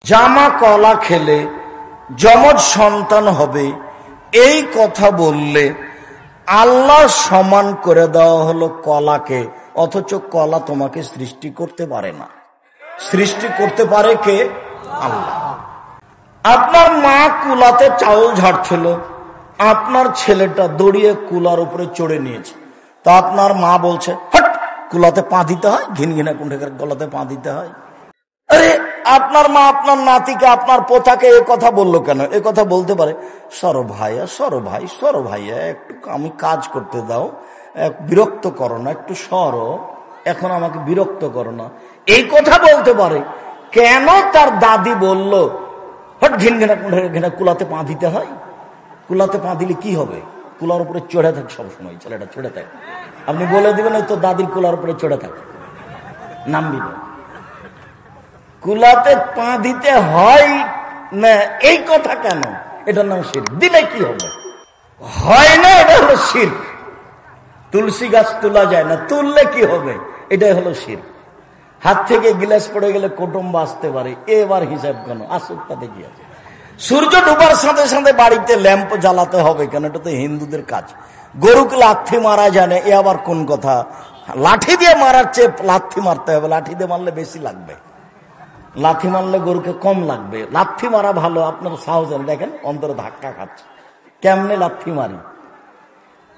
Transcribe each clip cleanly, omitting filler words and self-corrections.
জামা কলা খেলে যমজ সন্তান হবে, এই কথা বললে আল্লাহ সমান করে দেওয়া হলো কলাকে, অথচ কলা তোমাকে সৃষ্টি করতে পারে না। সৃষ্টি করতে পারে কে? আল্লাহ। আপনার মা কুলাতে চাউল ঝাড়ছিল, আপনার ছেলেটা দড়িয়ে কুলার উপরে চড়ে নিয়েছে, তো আপনার মা বলছে হট, কুলাতে পা দিতে হয়, ঘিন ঘিনা কুণ্ঠের গলাতে পা দিতে হয়। আরে আপনার মা আপনার নাতিকে, আপনার পোতাকে এ কথা বললো কেন? এ কথা বলতে পারে সরো ভাইয়া, সরো ভাই, সরো ভাইয়া, একটু আমি কাজ করতে দাও, বিরক্ত করো না, একটু সরো, এখন আমাকে বিরক্ত করো না, এই কথা বলতে পারে। কেন তার দাদি বলল হট, ঘিন ঘিনা কুণ্ঠের ঘিনা কুলাতে পা দিতে হয়? কুলাতে পা দিলে কি হবে? কুলার উপরে চড়ে থাকে সবসময়, ছেলেটা চড়ে থাকে। আপনি বলে দিবেন তো দাদির কুলার উপরে চড়ে থাকে, নামবি না। কুলাতে পা দিতে হয় না, এই কথা কেন? এটার নাম শিরক। দিলে কি হবে? হয় না, এটা হলো শিরক। তুলসী গাছ তোলা যায় না, তুললে কি হবে? এটাই হলো শিরক। হাত থেকে গিলাস পড়ে গেলে কুটুম্ব আসতে পারে, এবার হিসাব কেন? আসুক, তাতে কি আছে? সূর্য ডুবার সাথে সাথে বাড়িতে ল্যাম্প জ্বালাতে হবে কেন? এটা তো হিন্দুদের কাজ। গরুকে লাথি মারা জানে, এ আবার কোন কথা? লাঠি দিয়ে মারার চেয়ে লাথি মারতে হবে, লাঠি দিয়ে মারলে বেশি লাগবে, লাথি মারলে গরুকে কম লাগবে। লাথি মারা ভালো, আপনার সাহস দেখেন অন্তরে ধাক্কা খাচ্ছে। কেমনে লাথি মারি?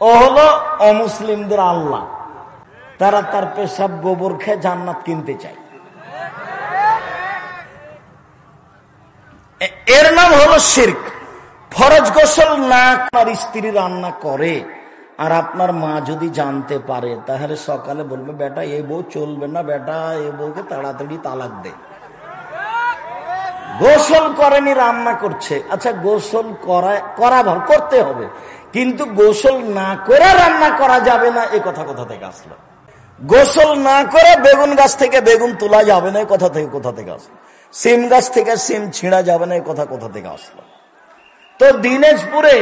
ও হলো অমুসলিমদের আল্লাহ, তারা তার পেশাব গোবর খেয়ে জান্নাত কিনতে চায়, এর নাম হলো শিরক। ফরজ গোসল না আপনার স্ত্রী রান্না করে, আর আপনার মা যদি জানতে পারে, তাহলে সকালে বলবে বেটা এই বউ চলবে না, বেটা এই বউকে তাড়াতাড়ি তালাক দে। গোসল করেনি, রান্না করছে, আচ্ছা গোসল করতে হবে, কিন্তু গোসল না করে রান্না করা যাবে না, এ কথা কোথা থেকে আসলো? গোসল না করে বেগুন গাছ থেকে বেগুন তোলা যাবে না, কোথা থেকে আসলো? সিম গাছ থেকে সিম ছিঁড়া যাবে না, এই কথা কোথা থেকে আসলো? তো দিনাজপুরে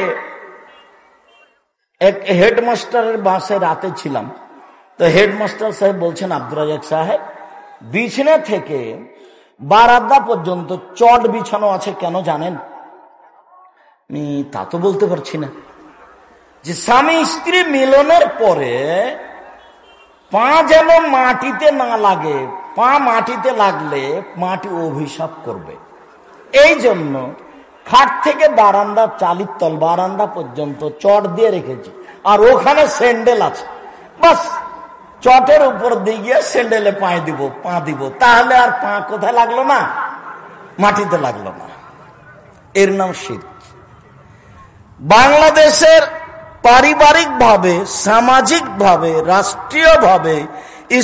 এক হেডমাস্টারের বাসে রাতে ছিলাম, তো হেডমাস্টার সাহেব বলছেন আব্দুর রাজাক সাহেব, বিছনা থেকে বারান্দা পর্যন্ত চট বিছানো আছে, কেন জানেন? আমি তা তো বলতে পারছি না। যে স্বামী স্ত্রী মিলনের পরে পা যেন মাটিতে না লাগে, পা মাটিতে লাগলে মাটি অভিশাপ করবে, এই জন্য খাট থেকে বারান্দা, চালির তল বারান্দা পর্যন্ত চট দিয়ে রেখেছি, আর ওখানে স্যান্ডেল আছে, বাস চটের উপর দিয়ে গিয়ে স্যান্ডেলে পা দিব, তাহলে আর পা কোথায় লাগলো না? মাটিতে লাগলো না। এর নাম শিরক। বাংলাদেশের পারিবারিক ভাবে, সামাজিক ভাবে, রাষ্ট্রীয় ভাবে,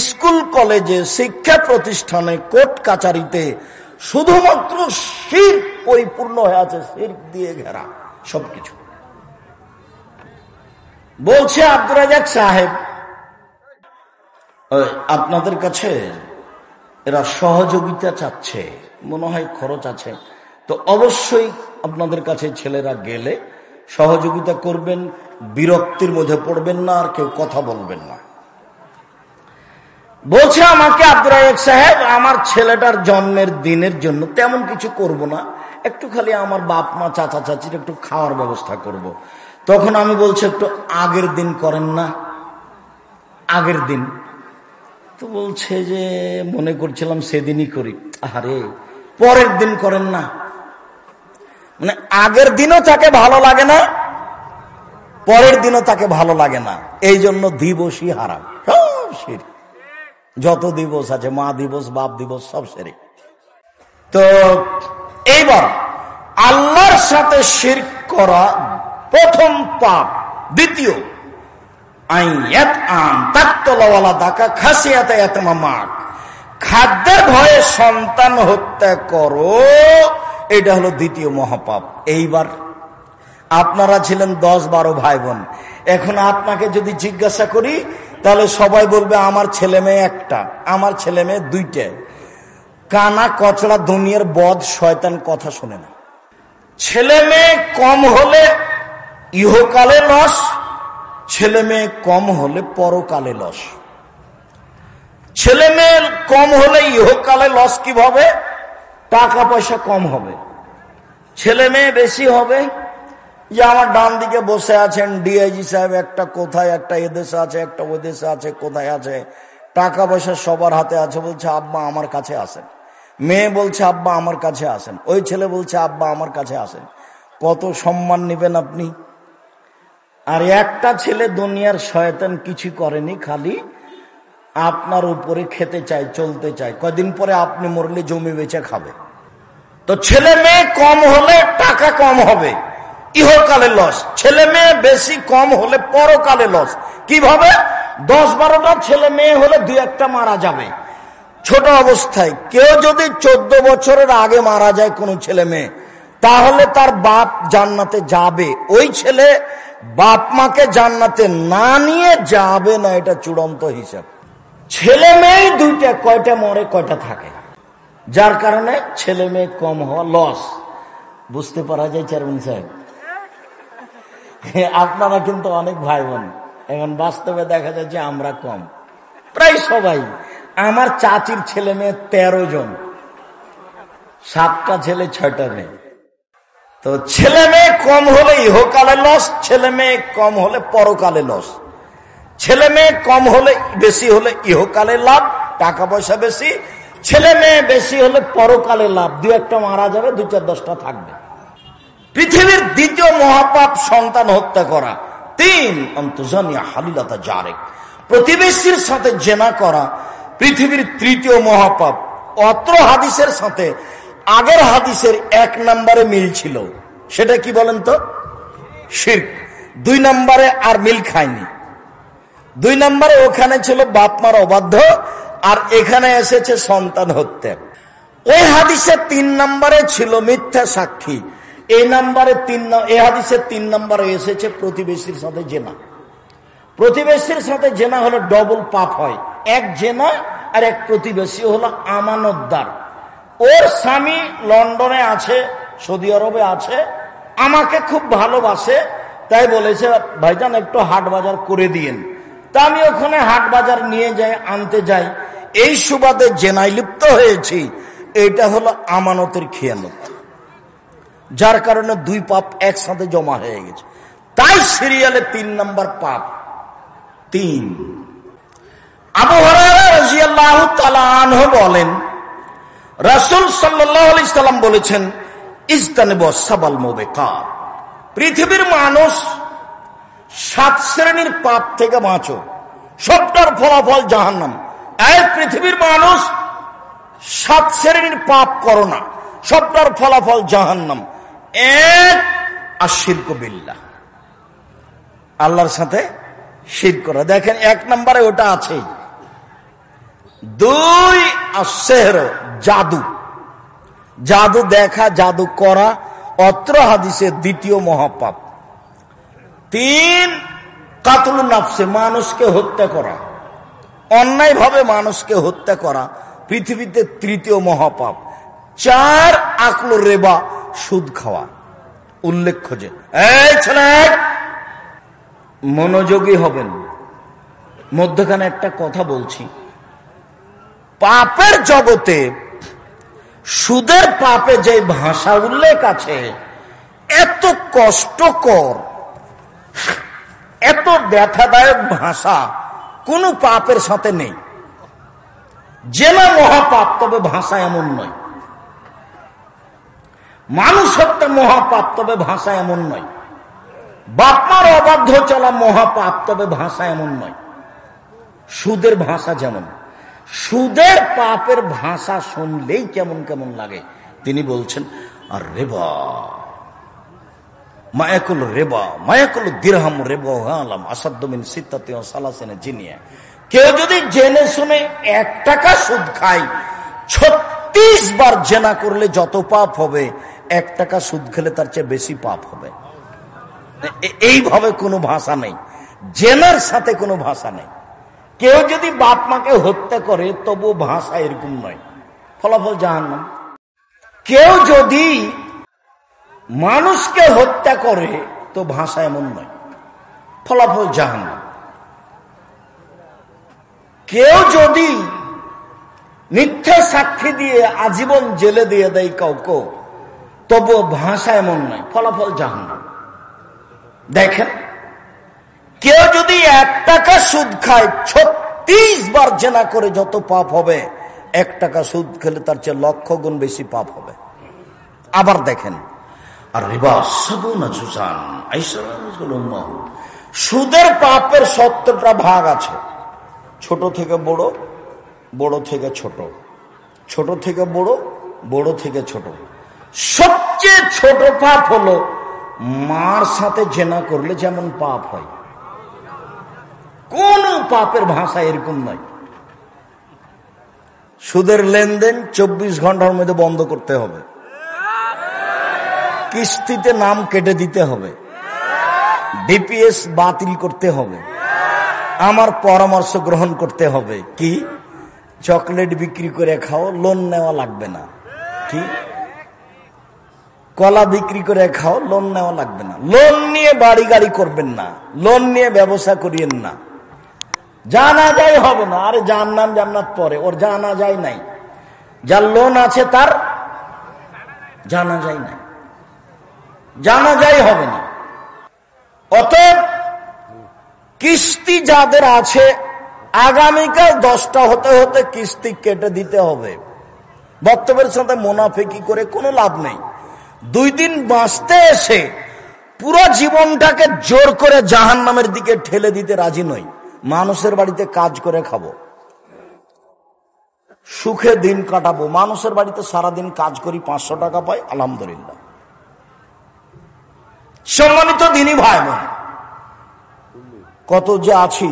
স্কুল কলেজে, শিক্ষা প্রতিষ্ঠানে, কোর্ট কাচারিতে শুধুমাত্র শিরক পরিপূর্ণ হয়ে আছে, শিরক দিয়ে ঘেরা সবকিছু। বলছে আব্দুর রাজাক সাহেব, আপনাদের কাছে এরা সহযোগিতা চাচ্ছে, মনে হয় খরচ আছে, তো অবশ্যই আপনাদের কাছে ছেলেরা গেলে সহযোগিতা করবেন, বিরক্তির মধ্যে পড়বেন না, আর কেউ কথা বলবেন না। বলছে আমাকে আব্দুর রাজাক সাহেব, আমার ছেলেটার জন্মের দিনের জন্য তেমন কিছু করব না, একটু খালি আমার বাপ মা চাচা চাচির একটু খাওয়ার ব্যবস্থা করব। তখন আমি বলছি একটু আগের দিন করেন না? আগের দিন? তো বলছে যে মনে করছিলাম সেদিনই করি। আরে পরের দিন করেন না? মানে আগের দিনও তাকে ভালো লাগে না, পরের দিনও তাকে ভালো লাগে না, এই জন্য দিবসই হারাম, সব শিরক। যত দিবস আছে, মা দিবস, বাপ দিবস, সব শিরক। তো এইবার আল্লাহর সাথে শিরক করা প্রথম পাপ। দ্বিতীয়, খাদ্যের ভয়ে সন্তান হত্যা করো, এটা হলো দ্বিতীয় মহাপাপ। এইবার আপনারা ছিলেন 10-12 ভাই বোন, এখন আপনাকে যদি জিজ্ঞাসা করি, তাহলে সবাই বলবে আমার ছেলে মেয়ে একটা, আমার ছেলে মেয়ে 2টা। কানা কচড়া দুনিয়ার বদ শয়তান কথা শোনে না। ছেলে মেয়ে কম হলে ইহকালে লস, ছেলে মেয়ে কম হলে পরকালে লস। ছেলে মেয়ে কম হলে ইহকালে লস কিভাবে? টাকা পয়সা কম হবে, ছেলে মেয়ে বেশি হবে। যে আমার ডান দিকে বসে আছেন ডিআইজি সাহেব, একটা কোথায়, একটা এদেশে আছে, একটা ওই দেশে আছে, কোথায় আছে, টাকা পয়সা সবার হাতে আছে। বলছে আব্বা আমার কাছে আসেন। মেয়ে বলছে আব্বা আমার কাছে আসেন। ওই ছেলে বলছে আব্বা আমার কাছে আসেন। কত সম্মান নেবেন আপনি? আর একটা ছেলে দুনিয়ার শয়তান কিছু করেনি, খালি আপনার উপরে খেতে চায়, চলতে চায়। কয়দিন পরে আপনি মরলে জমি বেচে খাবে। তো ছেলে মেয়ে কম হলে টাকা কম হবে, ইহকালে লস। ছেলে মেয়ে বেশি কম হলে পরকালে লস। কিভাবে? 10-12টা ছেলে মেয়ে হলে 2-1টা মারা যাবে ছোট অবস্থায়। কেউ যদি 14 বছরের আগে মারা যায় কোনো ছেলে মেয়ে, তাহলে তার বাপ জান্নাতে যাবে। ওই ছেলে বাপ মাকে জান্নাতে না নিয়ে যাবে না, এটা চূড়ান্ত হিসাব। ছেলে মেয়ে দুইটা, কয়টা মরে কয়টা থাকে, যার কারণে ছেলে মেয়ে কম হওয়া লস। বুঝতে পারা যায় চেয়ারম্যান সাহেব? আপনারা কিন্তু অনেক ভাই বোন, এখন বাস্তবে দেখা যায় যে আমরা কম, প্রায় সবাই। আমার চাচির ছেলে মেয়ে 13 জন, 7টা ছেলে 6টা মেয়ে। তো ছেলে মেয়ে কম হলে ইহকালে লস, ছেলে মেয়ে কম হলে পরকালে লস। ছেলে মেয়ে কম হলে বেশি হলে ইহকালে লাভ, টাকা পয়সা বেশি। ছেলে মেয়ে বেশি হলে পরকালে লাভ, 2-1টা মারা যাবে, 2-4-10টা থাকবে। পৃথিবীর দ্বিতীয় মহাপাপ সন্তান হত্যা করা। 3 অন্তজানিয়া হালিলাতা জারেক, প্রতিবেশীর সাথে জেনা করা পৃথিবীর তৃতীয় মহাপাপ। অত্র হাদিসের সাথে আগের হাদিসের 1 নম্বরে মিল ছিল, সেটা কি বলেন তো? শিরক। 2 নম্বরে আর মিল খায়নি। 2 নম্বরে ওখানে ছিল বাপ মার অবাধ্য, আর এখানে এসেছে সন্তান হত্যা। ওই হাদিসে 3 নম্বরে ছিল মিথ্যা সাক্ষী। এই হাদিসে 3 নম্বরে এসেছে প্রতিবেশীর সাথে জেনা। প্রতিবেশীর সাথে জেনা হলো ডবল পাপ হয়। এক জেনা আর এক প্রতিবেশী হলো আমানতদার। ওর স্বামী লন্ডনে আছে, সৌদি আরবে আছে, আমাকে খুব ভালোবাসে, তাই বলেছে ভাইজান একটু হাট বাজার করে দিয়েন। তা আমি ওখানে হাট বাজার নিয়ে যাই, আনতে যাই, এই সুবাদে জেনায় লিপ্ত হয়েছি। এটা হলো আমানতের খেয়ানত, যার কারণে 2 পাপ একসাথে জমা হয়ে গেছে। তাই সিরিয়ালে 3 নম্বর পাপ। 3 আবু হুরায়রা রাদিয়াল্লাহু তাআলা আনহু বলেন, রাসূল সাল্লাল্লাহু আলাইহি সাল্লাম বলেছেন, ইজতানিবু সাবাল মুবিকাত, পৃথিবীর মানুষ 7 শ্রেণীর পাপ থেকে বাঁচো, সবটার ফলাফল জাহান্নাম। এই পৃথিবীর মানুষ 7 শ্রেণীর পাপ করো না, সবটার ফলাফল জাহান্নাম। 1 আশিরকু বিল্লাহ, আল্লাহর সাথে শিরক করা। দেখেন 1 নম্বরে ওটা আছে। 2 আসেহর, জাদু, জাদু দেখা, জাদু করা, অত্র হাদিসের 2য় মহাপাপ। 3 কাতলুন নাফসে, মানুষকে হত্যা করা, অন্যায় ভাবে মানুষকে হত্যা করা পৃথিবীতে 3য় মহাপাপ। 4 আকলুর রিবা, সুদ খাওয়া। উল্লেখ্য যে, এই ছেলে মনোযোগী হবেন, মধ্যখানে একটা কথা বলছি। পাপের জগতে সুদের পাপে যে ভাষা উল্লেখ আছে, এত কষ্টকর, এত ব্যথাদায়ক ভাষা কোন পাপের সাথে নেই। জেনা মহাপাপ, তবে ভাষা এমন নয়। মানুষ হত্যা মহাপাপ, তবে ভাষা এমন নয়। বাপমার অবাধ্য চলা মহাপাপ, তবে ভাষা এমন নয়। সুদের ভাষা যেমন, সুদের পাপের ভাষা শুনলেই কেমন কেমন লাগে। তিনি বলছেন, আর রেবা মায়াকুল রেবা মায়াকুল দিরহাম রেবা আলাম আসাদ্দমিন সিত্তাতি ওয়া সালাসিনা জিনিয়া। কেউ যদি জেনে শুনে 1 টাকা সুদ খায়, 36 বার জেনা করলে যত পাপ হবে, 1 টাকা সুদ খেলে তার চেয়ে বেশি পাপ হবে। এইভাবে কোনো ভাষা নেই, জেনার সাথে কোনো ভাষা নেই। কেউ যদি বাপ মাকে হত্যা করে, তবু ভাষা এরকম নয়, ফলাফল জাহান্নাম। কেউ যদি মানুষকে হত্যা করে, তো ভাষা এমন নয়, ফলাফল জাহান্নাম। কেউ যদি মিথ্যা সাক্ষী দিয়ে আজীবন জেলে দিয়ে দেয় কাউকে, তবুও ভাষা এমন নয়, ফলাফল জাহান্নাম। দেখেন, কেউ যদি 1 টাকা সুদ খায় 36 বার জেনা করে যত পাপ হবে, 1 টাকা সুদ খেলে তার চেয়ে 1,00,000 গুণ বেশি পাপ হবে। আবার দেখেন, আর রিবা সাবুনা জুজান, সুদের পাপের 70টা ভাগ আছে, ছোট থেকে বড়, বড় থেকে ছোট, ছোট থেকে বড়, বড় থেকে ছোট। সবচেয়ে ছোট পাপ হলো মার সাথে জেনা করলে যেমন পাপ হয়, কোন পাপের ভাষা এরকম নয়। সুদের লেনদেন 24 ঘন্টার মধ্যে বন্ধ করতে হবে, কিস্তিতে নাম কেটে দিতে হবে, ডিপিএস বাতিল করতে হবে, আমার পরামর্শ গ্রহণ করতে হবে। কি? চকলেট বিক্রি করে খাও, লোন নেওয়া লাগবে না। কি? কলা বিক্রি করে খাও, লোন নেওয়া লাগবে না। লোন নিয়ে বাড়ি গাড়ি করবেন না, লোন নিয়ে ব্যবসা করিয়েন না। জানা যায় হবে না, আরে জান্নাত জান্নাত পরে, ওর জানা যায় নাই। যার লোন আছে তার জানা যায় নাই, জানা যায় হবে না। অতএব কিস্তি যাদের আছে, আগামীকাল 10টা হতে হতে কিস্তি কেটে দিতে হবে। বক্তব্যের সাথে মুনাফিকি করে কোনো লাভ নেই। 2 দিন বাঁচতে এসে পুরো জীবনটাকে জোর করে জাহান্নামের দিকে ঠেলে দিতে রাজি নই। মানুষের বাড়িতে কাজ করে খাবো, সুখে দিন কাটাবো। মানুষের বাড়িতে সারাদিন কাজ করি, 500 টাকা পাই, আলহামদুলিল্লাহ। সম্মানিত দিনী ভাই বোন, কত যে আছি,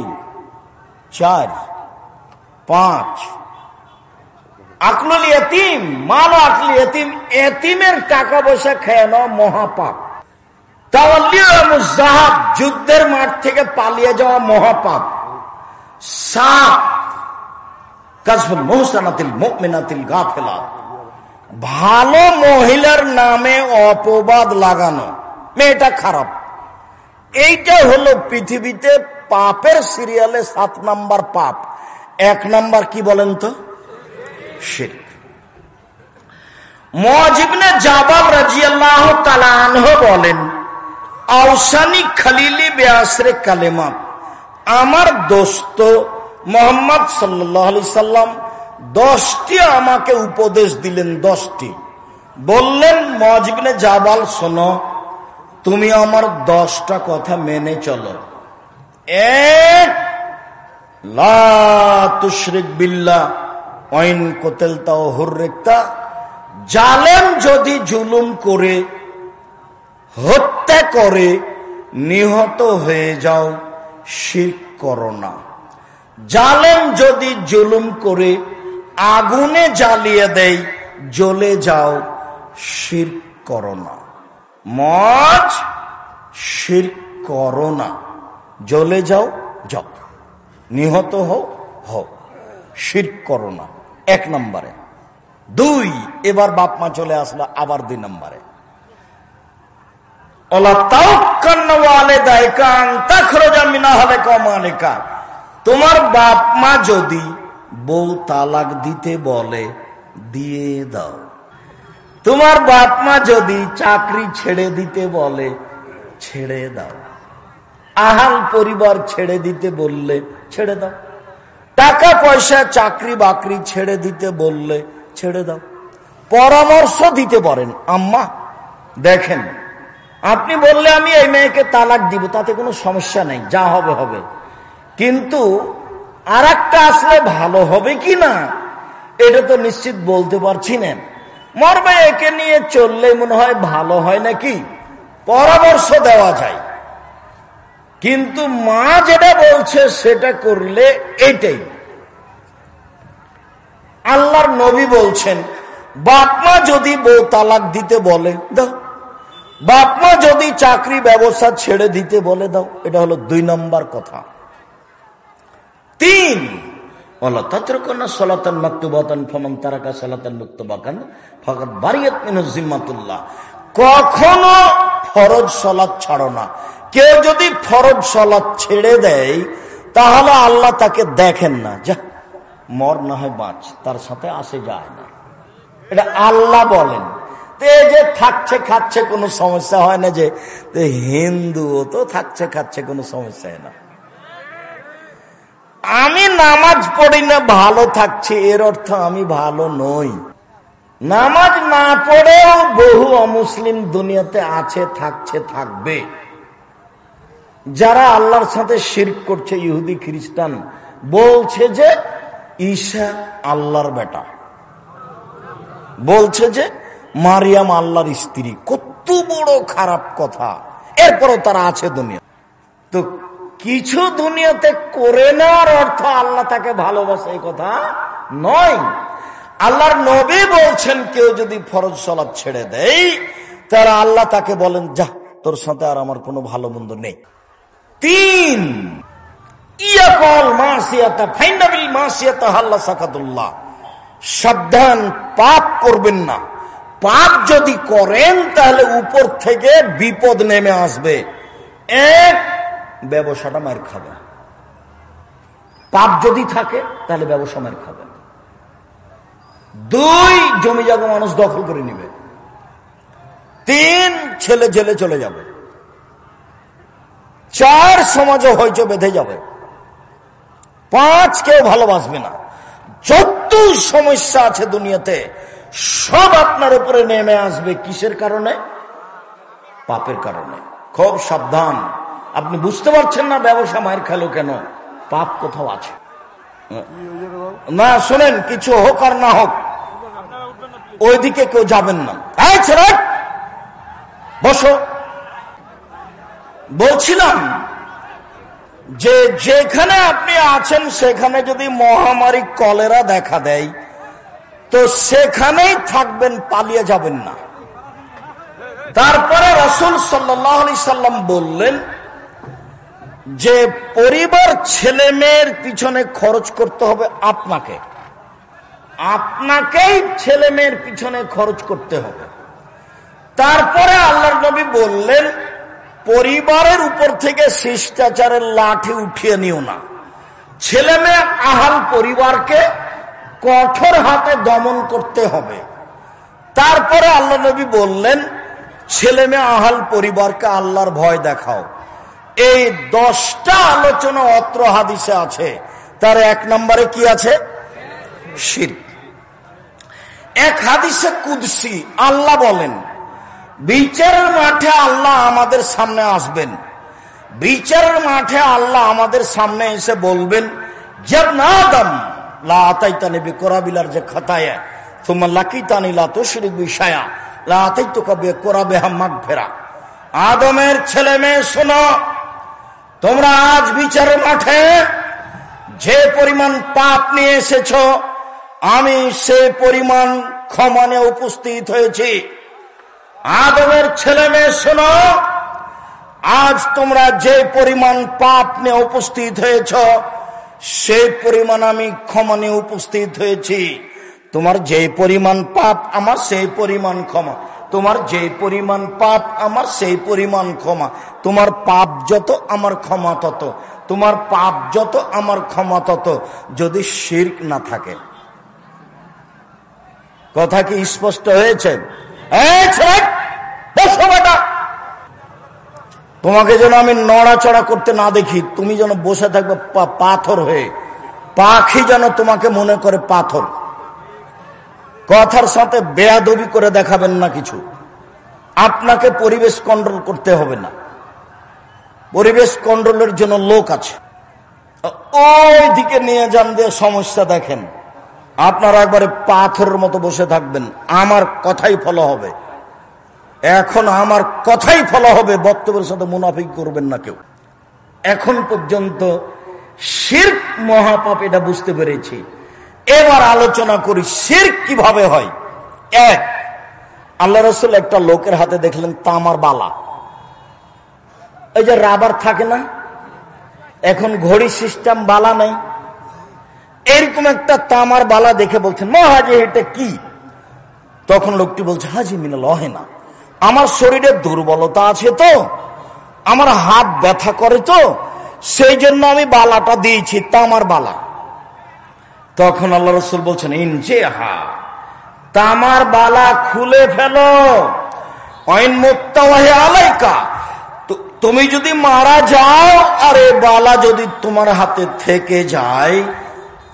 4, 5। আকলুল ইয়তিম, মালো আকলি ইয়তিম, এতিমের টাকা পয়সা খেয়ে নাও মহাপাপ। তাওয়াল্লিউল যুদ্ধের মাঠ থেকে পালিয়ে যাওয়া মহাপাপ। 7, কাযফুল মুহসানাতিল মুমিনাতিল গাফিলাত, ভালো মহিলার নামে অপবাদ লাগানো, মেয়েটা খারাপ। এইটা হলো পৃথিবীতে পাপের সিরিয়ালে 7 নাম্বার পাপ। 1 নাম্বার কি বলেন তো? শিরক। মুআয ইবনে জাবাল রাদিয়াল্লাহু তাআলা আনহু বলেন, আওসানি খলিলি বিআসরে কালেমাত, আমার দোস্ত মুহাম্মদ সাল্লাল্লাহু আলাইহি সাল্লাম 10টি আমাকে উপদেশ দিলেন। 10টি বললেন, মুআয ইবনে জাবাল শোনো, তুমি আমার 10টা কথা মেনে চলো। 1, লা তুশরিক বিল্লাহ ওয়াইন কতালতা ওয়া হুররিকতা, জালেম যদি জুলুম করে, হত্যা করে, নিহত হয়ে যাও, শিরক করো না। জালেম যদি জুলুম করে আগুনে জ্বালিয়ে দেয়, জ্বলে যাও, শিরক করো না। মুআয, শিরক করো না, জ্বলে যাও, যাও, নিহত হও, শিরক করো না। 1 নম্বরে। 2, এবার বাপ মা চলে আসলো আবার 2 নম্বরে। তোমার বাপ মা যদি বউ তালাক দিতে বলে, দিয়ে দাও। তোমার বাপ মা যদি চাকরি ছেড়ে দিতে বলে, ছেড়ে দাও। আহাল পরিবার ছেড়ে দিতে বললে ছেড়ে দাও। টাকা পয়সা চাকরি বাকরি ছেড়ে দিতে বললে ছেড়ে দাও। পরামর্শ দিতে পারেন, আম্মা দেখেন, আপনি বললে আমি এই মেয়েকে তালাক দিব, তাতে কোনো সমস্যা নেই, যা হবে হবে, কিন্তু আর একটা আসলে ভালো হবে কি না এটা তো নিশ্চিত বলতে পারছি না। মরবে, একে নিয়ে চললে মনে হয় ভালো হয় নাকি, পরামর্শ দেওয়া যায়। কিন্তু মা যেটা বলছে সেটা করলে এটাই। আল্লাহর নবী বলছেন, বাপ মা যদি বউ তালাক দিতে বলে দাও, বাপ মা যদি চাকরি ব্যবসা ছেড়ে দিতে বলে দাও। এটা হলো 2 নম্বর কথা। 3, ওয়ালা তাতরুকুনা সালাতান মাকতুবাতান ফামান তারাকা সালাতান মাকতুবাতান ফাকাদ বারিয়াত মিনাজ জিম্মাতুল্লাহ, কখনো ফরজ সালাত ছাড়ো না। কেউ যদি ফরজ সালাত ছেড়ে দেয় তাহলে আল্লাহ তাকে দেখেন না, যা মর না হয় বাঁচ, তার সাথে আসে যায় না, এটা আল্লাহ বলেন। যে থাকছে খাচ্ছে কোনো সমস্যা হয় না, যে হিন্দুও তো থাকছে খাচ্ছে কোনো সমস্যা হয় না। আমি নামাজ পড়ি না ভালো থাকছি, এর অর্থ আমি ভালো নই। নামাজ না পড়েও বহু অমুসলিম দুনিয়াতে আছে, থাকছে, থাকবে। যারা আল্লাহর সাথে শিরক করছে, ইহুদি খ্রিস্টান, বলছে যে ঈসা আল্লাহর বেটা, বলছে যে মারিয়াম আল্লাহর স্ত্রী। কত বড় খারাপ কথা। এরপরও তারা আছে দুনিয়া। তো কিছু দুনিয়াতে করে নেওয়ার অর্থ আল্লাহ তাকে ভালোবাসে, এই কথা নয়। আল্লাহর নবী বলছেন কেউ যদি ফরজ সালাত ছেড়ে দেয়, তারা আল্লাহ তাকে বলেন যা, তোর সাথে আর আমার কোনো ভালো মন্দ নেই। 3, ইয়াকুল মাসিয়াতা ফাইন্না বিল মাসিয়াতা হাল্লা সাকাতুল্লাহ, সাবধান, পাপ করবেন না। পাপ যদি করেন তাহলে উপর থেকে বিপদ নেমে আসবে। এক, ব্যবসাটা মার খাবে। পাপ যদি থাকে তাহলে ব্যবসা মার খাবে। 2, জমি জায়গা মানুষ দখল করে নিবে। 3, ছেলে জেলে চলে যাবে। 4, সমাজে হইচই বেঁধে যাবে। 5, কেউ ভালোবাসবে না। যত সমস্যা আছে দুনিয়াতে সব আপনার উপরে নেমে আসবে। কিসের কারণে? পাপের কারণে। খুব সাবধান। আপনি বুঝতে পারছেন না ব্যবসা মার খেলো কেন? পাপ কোথাও আছে না। শোনেন, কিছু হোক আর না হোক, ওইদিকে কেউ যাবেন না। বসো। বলছিলাম যে যেখানে আপনি আছেন সেখানে যদি মহামারী কলেরা দেখা দেয় তো সেখানেই থাকবেন, পালিয়ে যাবেন না। তারপরে রাসূল সাল্লাল্লাহু আলাইহি সাল্লাম বললেন যে পরিবার ছেলে মেয়ের পিছনে খরচ করতে হবে আপনাকে, আপনাকেই ছেলে মেয়ের পিছনে খরচ করতে হবে। তারপরে আল্লাহর নবী বললেন পরিবারের উপর থেকে শিষ্টাচারের লাঠি উঠিয়ে নিও না। ছেলে মেয়ে আহাল পরিবারকে কঠোর হাতে দমন করতে হবে। তারপরে আল্লাহ নবী বললেন ছেলে মেয়ে আহাল পরিবারকে আল্লাহর ভয় দেখাও। এই 10টা আলোচনা অত্র হাদিসে আছে। তার 1 নম্বরে কি আছে? শিরক। এক হাদিসে কুদসি আল্লাহ বলেন বিচারের মাঠে আল্লাহ আমাদের সামনে আসবেন। বিচারের মাঠে আল্লাহ আমাদের সামনে এসে বলবেন জাবনা আদম লা আতাইতানি বিকরাবিলার যে খাতায়া সুম্মা লাকিতানি লা তুশরিক বিশায়া লা আতাইতুকা বিকরাবিহা মাগফিরা। আদমের ছেলে মেয়ে শোনো, তোমরা আজ বিচারের মাঠে যে পরিমাণ পাপ নিয়ে এসেছো আমি সে পরিমাণ ক্ষমা নিয়ে উপস্থিত হয়েছি। আদমের ছেলে মেয়ে শোনো, আজ তোমরা যে পরিমাণ পাপ নিয়ে উপস্থিত হয়েছ সেই পরিমাণ আমি ক্ষমা নিয়ে উপস্থিত হয়েছি। তোমার যে পরিমাণ পাপ আমার সেই পরিমাণ ক্ষমা, তোমার যে পরিমাণ পাপ আমার সেই পরিমাণ ক্ষমা। তোমার পাপ যত আমার ক্ষমা তত, তোমার পাপ যত আমার ক্ষমা তত, যদি শিরক না থাকে। কথা কি স্পষ্ট হয়েছে? তোমাকে যেন আমি নড়াচড়া করতে না দেখি, তুমি যেন বসে থাকবে পাথর হয়ে, পাখি যেন তোমাকে মনে করে পাথর। কথার সাথে বেয়াদবি করে দেখাবেন না কিছু। আপনাকে পরিবেশ কন্ট্রোল করতে হবে না, পরিবেশ কন্ট্রোলের জন্য লোক আছে। ওই দিকে নিয়ে যান দিয়ে সমস্যা দেখেন, আপনারা একবারে পাথরের মতো বসে থাকবেন। আমার কথাই ফলো হবে, এখন আমার কথাই ফলো হবে। বক্তব্যের সাথে মুনাফিক করবেন না কেউ। এখন পর্যন্ত শিরক মহাপাপ এটা বুঝতে পেরেছি। এবার আলোচনা করি শিরক কিভাবে হয়। 1, আল্লাহ রাসূল একটা লোকের হাতে দেখলেন তামার বালা। এই যে রাবার থাকে না, এখন ঘড়ি সিস্টেম বালা নাই, এরকম একটা তামার বালা দেখে বলছেন মহাজি এটা কি? তখন লোকটি বলছে হাজি মিনাল্লাহ, না আমার শরীরে দুর্বলতা আছে তো, আমার হাত ব্যথা করে তো, সেই জন্য আমি বালাটা দিয়েছি, তামার বালা। তখন আল্লাহ রাসূল বলছেন ইনজিহা, তামার বালা খুলে ফেলো, আইন মুত্তাওয়াহি আলাইকা, তুমি যদি মারা যাও আর এই বালা যদি তোমার হাতে থেকে যায়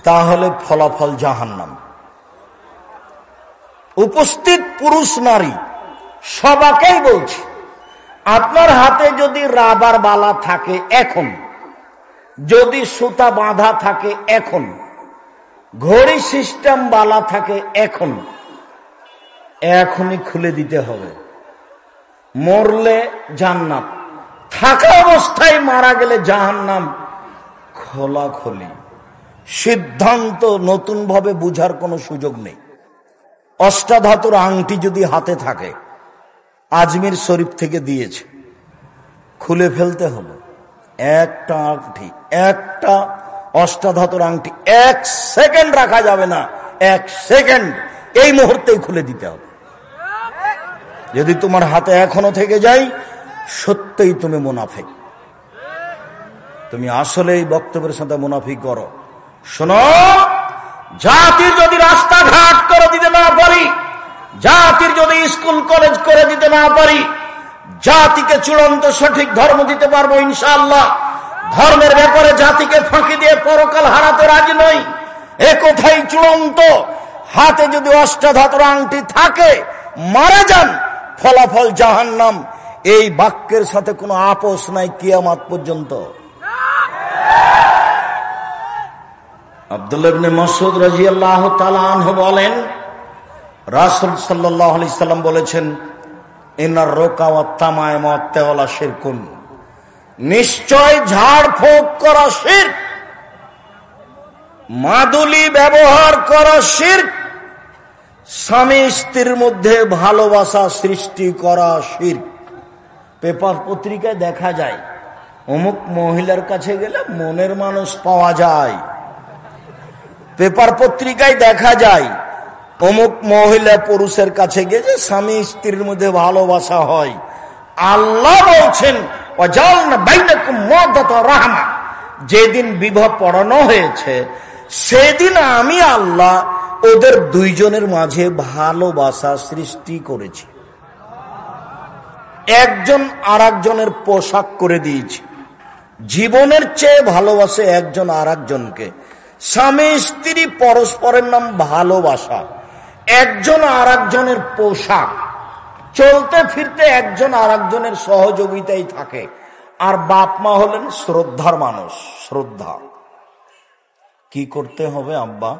তাহলে ফলাফল জাহান্নাম। উপস্থিত পুরুষ নারী সবাইকেই বলছি, আপনার হাতে যদি রাবার বালা থাকে এখন, যদি সুতা বাঁধা থাকে এখন, ঘড়ি সিস্টেম বালা থাকে এখন, এখনই খুলে দিতে হবে। মরলে জান্নাত, থাকা অবস্থায় মারা গেলে জাহান্নাম। খোলাখুলি সিদ্ধান্ত, নতুন ভাবে বুঝার কোনো সুযোগ নেই। অষ্টাধাতুর আংটি যদি হাতে থাকে, আজমির শরীফ থেকে দিয়েছে, খুলে ফেলতে হবে। একটা আংটি, একটা অষ্টাধাতুর আংটি 1 সেকেন্ড রাখা যাবে না, 1 সেকেন্ড, এই মুহূর্তেই খুলে দিতে হবে। যদি তোমার হাতে এখনো থেকে যায়, সত্যই তুমি মুনাফিক, তুমি আসলে এই বক্তব্যের সাথে মুনাফিক করো। শোনো, জাতির যদি রাস্তাঘাট করে দিতে না পারি, জাতির যদি স্কুল কলেজ করে দিতে না পারি, জাতিকে চূড়ান্ত সঠিক ধর্ম দিতে পারবো ইনশাআল্লাহ। ধর্মের ব্যাপারে জাতিকে ফাঁকি দিয়ে পরকাল হারাতে রাজি নই, এ কথাই চূড়ান্ত। হাতে যদি অষ্টাধাতুর আংটি থাকে, মারা যান, ফলাফল জাহান্নাম। এই বাক্যের সাথে কোনো আপোষ নাই কিয়ামত পর্যন্ত। আব্দুল্লাহ ইবনে মাসউদ রাদিয়াল্লাহু তাআলা আনহু বলেন, রাসূল সাল্লাল্লাহু আলাইহি সাল্লাম বলেছেন, ইন্নার রুকা ওয়াত তামাইমা ওয়াত তাওয়ালা শিরকুন, নিশ্চয় ঝাড়ফুঁক করা শিরক, মাদুলি ব্যবহার করা শিরক, স্বামী স্ত্রীর মধ্যে ভালোবাসা সৃষ্টি করা শিরক। পেপার পত্রিকায় দেখা যায়, অমুক মহিলার কাছে গেলে মনের মানুষ পাওয়া যায়। পেপার পত্রিকায় দেখা যায়, অমুক মহিলা পুরুষের কাছে গেছে, স্বামী স্ত্রীর মধ্যে ভালোবাসা হয়। আল্লাহ বলছেন, ওয়াজালনা বাইনাকুম মাওয়াদাতা ওয়া রাহমা, যেদিন বিবাহ পড়ানো হয়েছে সেদিন আমি আল্লাহ ওদের দুইজনের মাঝে ভালোবাসা সৃষ্টি করেছি। একজন আরেকজনের পোশাক করে দিয়েছি, জীবনের চেয়ে ভালোবাসে একজন আরেকজনকে। স্বামী স্ত্রী পরস্পরের নাম ভালোবাসা, একজন আরেকজনের পোশাক, চলতে ফিরতে একজন আরেকজনের সহযোগিতায় থাকে। আর বাপ মা হলেন শ্রদ্ধার মানুষ, শ্রদ্ধা। কি করতে হবে আব্বা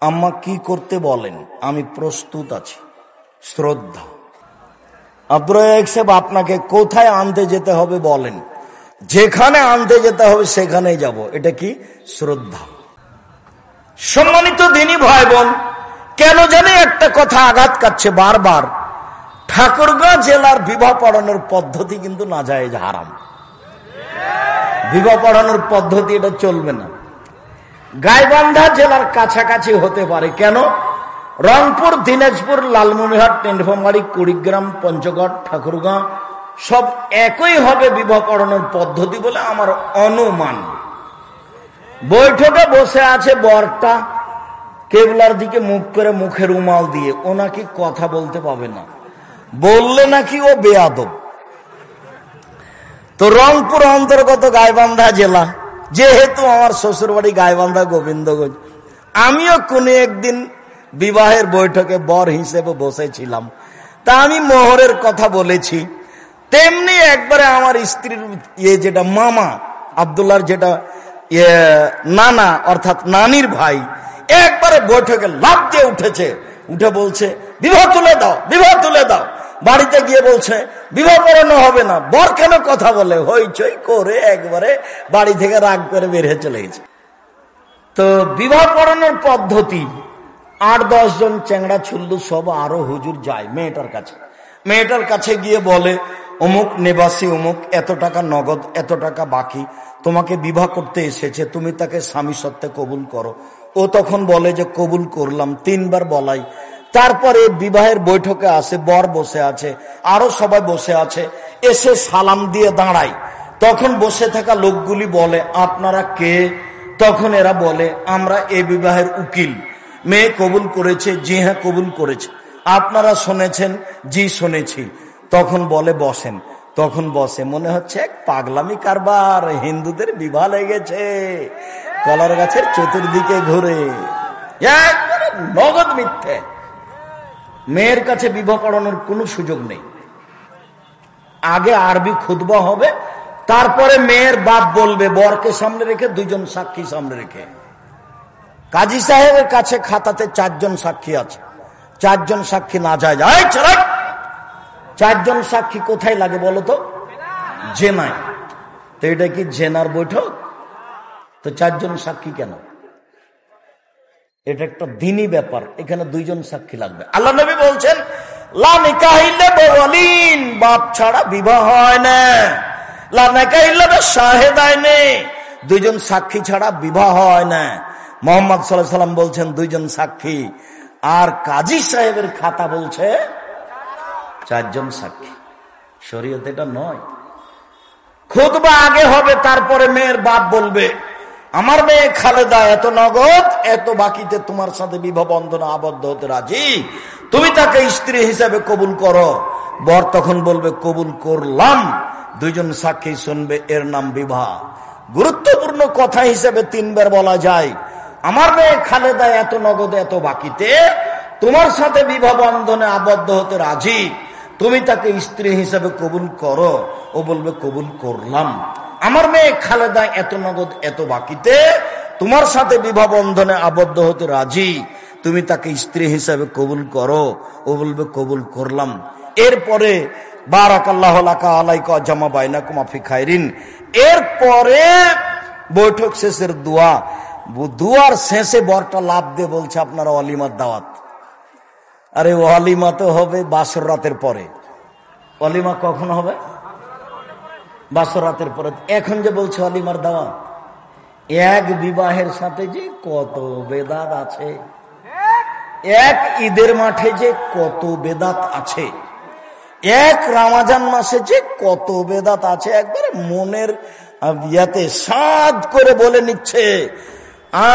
আম্মা, কি করতে বলেন, আমি প্রস্তুত আছি। শ্রদ্ধা। আব্দুর রাজ্জাক সাহেব, আপনাকে কোথায় আনতে যেতে হবে বলেন, যেখানে আনতে যেতে হবে সেখানেই যাব। এটা কি? শ্রদ্ধা। সম্মানিত দিনী ভাই বোন, কেন জানি একটা কথা আঘাত কাটছে বারবার। ঠাকুরগাঁও জেলার বিবাহ পড়ানোর পদ্ধতি কিন্তু নাজায়েজ, হারাম। বিবাহ পড়ানোর পদ্ধতি এটা চলবে না। গাইবান্ধা জেলার কাছাকাছি হতে পারে, কেন? রংপুর, দিনাজপুর, লালমনিরহাট, নীলফামারী, কুড়িগ্রাম, পঞ্চগড়, ঠাকুরগাঁও সব একই হবে বিবাহ পড়ানোর পদ্ধতি বলে আমার অনুমান। বৈঠকে বসে আছে বরটা, কেবলার দিকে মুখ করে মুখে রুমাল দিয়ে, ও নাকি কথা বলতে পাবে না, বললে নাকি ও বেয়াদব। তো রংপুর অন্তর্গত গাইবান্ধা জেলা, যেহেতু আমার শ্বশুর বাড়ি গাইবান্ধা গোবিন্দগঞ্জ, আমিও কোনো একদিন বিবাহের বৈঠকে বর হিসেবে বসেছিলাম। তা আমি মোহরের কথা বলেছি, তেমনি একবারে আমার স্ত্রীর যেটা মামা আব্দুল্লাহর যেটা নানা অর্থাৎ নানির ভাই, একবারে বৈঠকে লাফ দিয়ে উঠেছে, উঠে বলছে বিবাহ তুলে দাও, বিবাহ তুলে দাও। বাড়িতে গিয়ে বলছে বিবাহ পড়ানো হবে না, বর কেন কথা বলে, হইচই করে একবারে বাড়ি থেকে রাগ করে বের হয়ে চলে গেছে। তো বিবাহ পড়ানোর পদ্ধতি, 8-10 জন চ্যাংড়া ছুল্লু সব আরো হুজুর যায় মেয়েটার কাছে। মেয়েটার কাছে গিয়ে বলে, অমুক নিবাসী অমুক, এত টাকা নগদ, এত টাকা বাকি, তোমাকে বিবাহ করতে এসেছে, তুমি তাকে স্বামী সত্ত্বে কবুল করো। ও তখন বলে যে কবুল করলাম। 3 বার বলাই। তারপরে বিবাহের বৈঠকে আসে, বর বসে আছে, আরো সবাই বসে আছে, এসে সালাম দিয়ে দাঁড়ায়। তখন বসে থাকা লোকগুলি বলে, আপনারা কে? তখন এরা বলে আমরা এ বিবাহের উকিল, মেয়ে কবুল করেছে, জি হ্যাঁ কবুল করেছে, আপনারা শুনেছেন, জি শুনেছি। তখন বলে বসেন, তখন বসে, মনে হচ্ছে এক পাগলামি কারবার, হিন্দুদের বিবাহ লেগেছে, কলার গাছের চতুর্দিকে ঘুরে, একবারে নগদ মিথ্যে। মেয়ের কাছে বিবাহ পড়ানোর কোনো সুযোগ নেই। আগে আরবি খুতবা হবে, তারপরে মেয়ের বাপ বলবে, বরকে সামনে রেখে, দুইজন সাক্ষী সামনে রেখে। কাজী সাহেবের কাছে খাতাতে 4 জন সাক্ষী আছে, 4 জন সাক্ষী না যায়, 4 জন সাক্ষী কোথায় লাগে বলো তো? জেনায়। তো এটা কি জেনার বৈঠক? তো 4 জন সাক্ষী কেন? এটা একটা দ্বীনি ব্যাপার, এখানে 2 জন সাক্ষী লাগবে। আল্লাহ নবী বলছেন, লা নিকাহ ইল্লা বিওয়ালিন, বাপ ছাড়া বিবাহ হয় না। লা নিকাহ ইল্লা বিশাহিদাইনি, 2 জন সাক্ষী ছাড়া বিবাহ হয় না। মুহাম্মদ সাল্লাল্লাহু আলাইহি সাল্লাম বলছেন 2 জন সাক্ষী, আর কাজী সাহেবের খাতা বলছে 4 জন সাক্ষী। শরীয়ত এটা নয়। খুতবা আগে হবে, তারপরে মেয়ের বাপ বলবে, আমার মেয়ে খালেদা এত নগদ এত বাকিতে তোমার সাথে বিবাহ বন্ধনে আবদ্ধ হতে রাজি, তুমি তাকে স্ত্রী হিসাবে কবুল করো। বর তখন বলবে কবুল করলাম, 2 জন সাক্ষী শুনবে, এর নাম বিবাহ। গুরুত্বপূর্ণ কথা হিসেবে 3 বার বলা যায়, আমার মেয়ে খালেদা এত নগদ এত বাকিতে তোমার সাথে বিবাহ বন্ধনে আবদ্ধ হতে রাজি, তুমি তাকে স্ত্রী হিসাবে কবুল করো। ও বলবে কবুল করলাম। আমার মেয়ে খালেদা এত নগদ এত বাকিতে তোমার সাথে বিবাহ বন্ধনে আবদ্ধ হতে রাজি, তুমি তাকে স্ত্রী হিসাবে কবুল করো। ও বলবে কবুল করলাম। এরপরে বারাকাল্লাহু লাকা আলাইকা জামা বাইনাকুমা ফি খাইরিন, এরপরে বৈঠক শেষের দোয়া। দুয়ার শেষে বরটা লাভ দিয়ে বলছে আপনারা ওয়ালিমার দাওয়াত। আরে ওয়ালিমা তো হবে বাসর রাতের পরে। ওয়ালিমা কখন হবে? বাসর রাতের পরে। এখন যে বলছে ওয়ালিমার দাওয়াত, এক বিবাহের সাথে যে কত বেদাত আছে, এক ঈদের মাঠে যে কত বেদাত আছে, এক রমজান মাসে যে কত বেদাত আছে, একবারে মনের ইয়াতে সাদ করে বলে নিচ্ছে।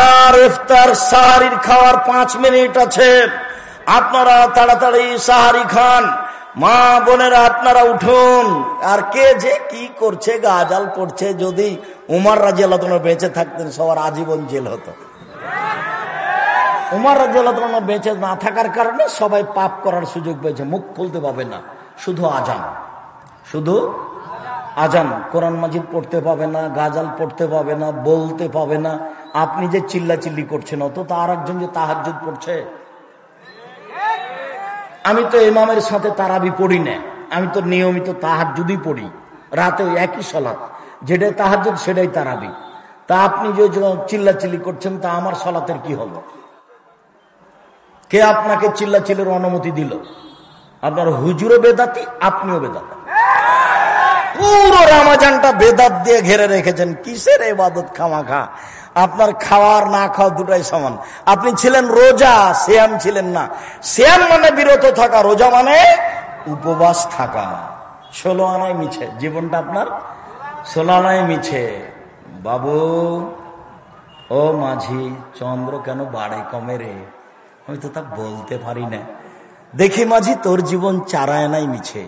আর ইফতার সাহারির খাওয়ার 5 মিনিট আছে, আপনারা তাড়াতাড়ি সাহারি খান, মা বোনেরা আপনারা উঠুন। আর কে যে কি করছে, গাজাল করছে। যদি উমর রাদিয়াল্লাহু আনহু বেঁচে থাকতেন সবার আজীবন জেল হতো। উমর রাদিয়াল্লাহু আনহু বেঁচে না থাকার কারণে সবাই পাপ করার সুযোগ পেয়েছে, মুখ খুলতে পাবে না, শুধু আজান, শুধু আজান। কোরআন মাজিদ পড়তে পাবে না, গাজাল পড়তে পাবে না, বলতে পাবে না। আপনি যে চিল্লাচিল্লি করছেন, অত তো আর একজন যে তাহাজ্জুদ পড়ছে। আমি তো ইমামের সাথে তারাবি পড়ি না, আমি তো নিয়মিত তাহাজ্জুদই পড়ি, রাতে ওই একই সালাত, যেটাই তাহাজ্জুদ সেটাই তারাবি। তা আপনি যে চিল্লাচিল্লি করছেন, তা আমার সালাতের কি হলো? কে আপনাকে চিল্লাচিল্লির অনুমতি দিল? আপনার হুজুরও বেদাতি, আপনিও বেদাতি। পুরো রমজানটা বেদাত দিয়ে ঘেরে রেখেছেন। কিসের ইবাদত খামাখা? আপনার খাওয়ার না খাওয়া দুটাই সমান। আপনি ছিলেন রোজা, সিয়াম ছিলেন না। সিয়াম মানে বিরত থাকা, রোজা মানে উপবাস থাকা। 16 আনায় মিছে জীবনটা আপনার, 16 আনায় মিছে। বাবু ও মাঝি, চন্দ্র কেন বাড়ে কমে রে? আমি তো তা বলতে পারি না। দেখি মাঝি তোর জীবন 4 আনায় মিছে,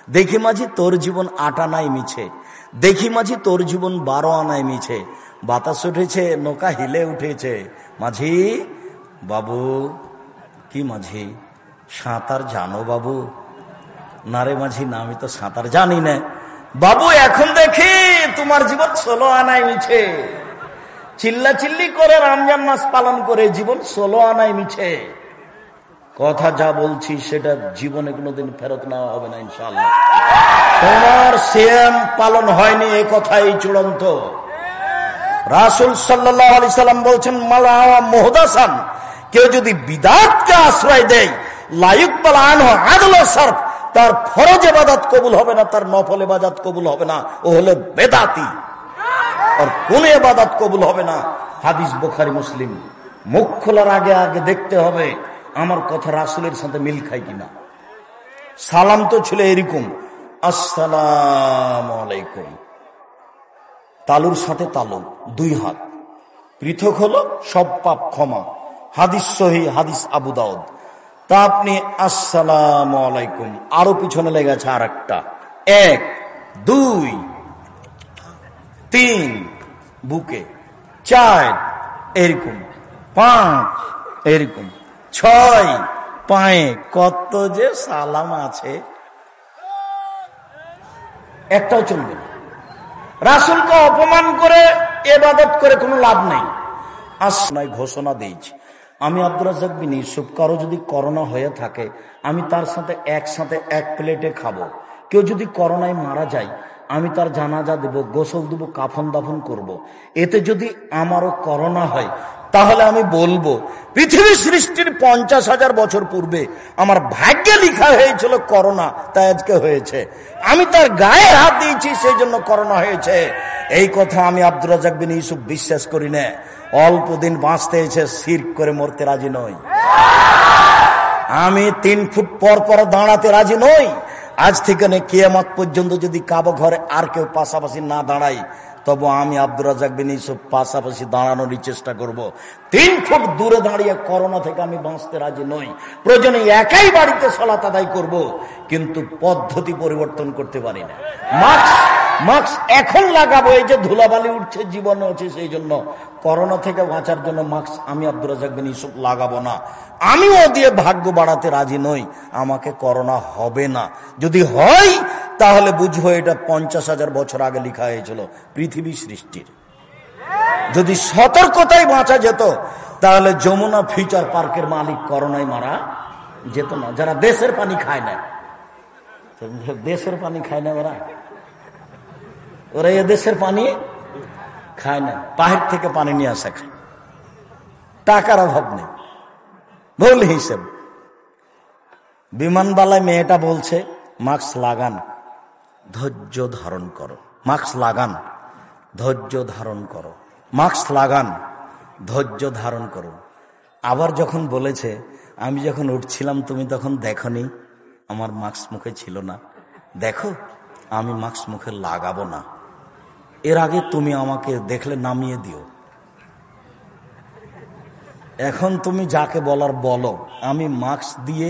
দেখি মাঝি তোর জীবন 8 আনায় মিছে, দেখি মাঝি তোর জীবন 12 আনায় মিছে। বাতাস উঠেছে, নৌকা হিলে উঠেছে। মাঝি বাবু, কি মাঝি সাঁতার জানো বাবু? না রে মাঝি, না আমি তো সাঁতার জানি না। বাবু এখন দেখি তোমার জীবন 16 আনায় মিছে। চিল্লা চিল্লি করে রমজান মাস পালন করে জীবন 16 আনায় মিছে। কথা যা বলছি সেটা জীবনে কোনোদিন ফেরত নেওয়া হবে না ইনশাআল্লাহ। তোমার সিয়াম পালন হয়নি এ কথাই চূড়ান্ত। রাসূল সাল্লাল্লাহু আলাইহি সাল্লাম বলছেন, মালা মুহদাসান, কেউ যদি বিদআতকে আশ্রয় দেয়, লা ইকবাল আনহু আদল সারফ, তার ফরজ ইবাদত কবুল হবে না, তার নফল ইবাদত কবুল হবে না। ও হলো বেদাতি, আর কোন ইবাদত কবুল হবে না। হাদিস বুখারী মুসলিম। মুখ খোলার আগে আগে দেখতে হবে আমার কথা রাসূলের সাথে মিল খায় কিনা। সালাম তো ছিল এরকম, আসসালামু আলাইকুম, তালুর সাথে তালু, 2 হাত। পৃথক হলো সব পাপ ক্ষমা। হাদিস সহিহ, হাদিস আবু দাউদ। তা আপনি আসসালামু আলাইকুম, আরো পিছনে লেগেছে আর একটা, 1 2 3 বুকে, 4 এরকম, 5 এরকম, 6 পায়ে। কত যে সালাম আছে, একটাও চলবে না। রাসূলকে অপমান করে ইবাদত করে কোনো লাভ নেই। আসনায় ঘোষণা দিয়েছি, আমি আব্দুর রাজ্জাক বিন ইউসুফ, কারো যদি করোনা হয়ে থাকে আমি তার সাথে একসাথে এক প্লেটে খাবো। কেউ যদি করোনায় মারা যায় আমি তার জানাজা দেব, গোসল দেব, কাফন দাফন করব। এতে যদি আমারও করোনা হয় তাহলে আমি বলবো পৃথিবী সৃষ্টির 50,000 বছর পূর্বে আমার ভাগ্যে লেখা হয়েছিল করোনা, তাই আজকে হয়েছে। আমি তার গায়ে হাত দিয়েছি, সেই জন্য করোনা হয়েছে। এই কথা আমি আব্দুর রাজ্জাক বিন ইউসুফ বিশ্বাস করি না। অল্প দিন বাঁচতে এসে শিরক করে মরতে রাজি নই। আমি 3 ফুট পর পর দাঁড়াতে রাজি নই। আজ থেকে কিয়ামত পর্যন্ত যদি কাবা ঘরে আর কেউ পাশাপাশি না দাঁড়াই, তবে আমি আব্দুর রাজ্জাক বিন ইউসুফ পাশাপাশি দাঁড়ানোর চেষ্টা করব। 3 ফুট দূরে দাঁড়িয়ে করোনা থেকে আমি বাঁচতে রাজি নই। প্রয়োজনে একাই বাড়িতে সালাত আদায় করব, কিন্তু পদ্ধতি পরিবর্তন করতে পারি না। মাস্ক এখন লাগাবো, এই যে ধুলাবালি উঠছে জীবনে আছে, সেই জন্য করোনা থেকে বাঁচার জন্য মাস্ক আমি আব্দুর রাজ্জাক বিন ইউসুফ লাগাবো না। আমিও দিয়ে ভাগ্য বাড়াতে রাজি নই। আমাকে করোনা হবে না, যদি হয় তাহলে বুঝবো এটা 50,000 বছর আগে লেখা হয়েছিল পৃথিবী সৃষ্টির। যদি সতর্কতায় বাঁচা যেত তাহলে যমুনা ফিউচার পার্কের মালিক করোনায় মারা যেত না। যারা দেশের পানি খায় না, দেশের পানি খায় না, ওরা এদেশের পানি খায় না, বাহির থেকে পানি নিয়ে আসা খায়। টাকার অভাব নেই, ভুল হিসেব। বিমানবালায় মেয়েটা বলছে মাস্ক লাগান, ধৈর্য ধারণ করো। মাস্ক লাগান, ধৈর্য ধারণ করো। মাস্ক লাগান, ধৈর্য ধারণ করো। আবার যখন বলেছে আমি যখন উঠছিলাম তুমি তখন দেখনি আমার মাস্ক মুখে ছিল না, দেখো আমি মাস্ক মুখে লাগাবো না, এর আগে তুমি আমাকে দেখলে নামিয়ে দিও। এখন তুমি যাকে বলার বলো, আমি মাস্ক দিয়ে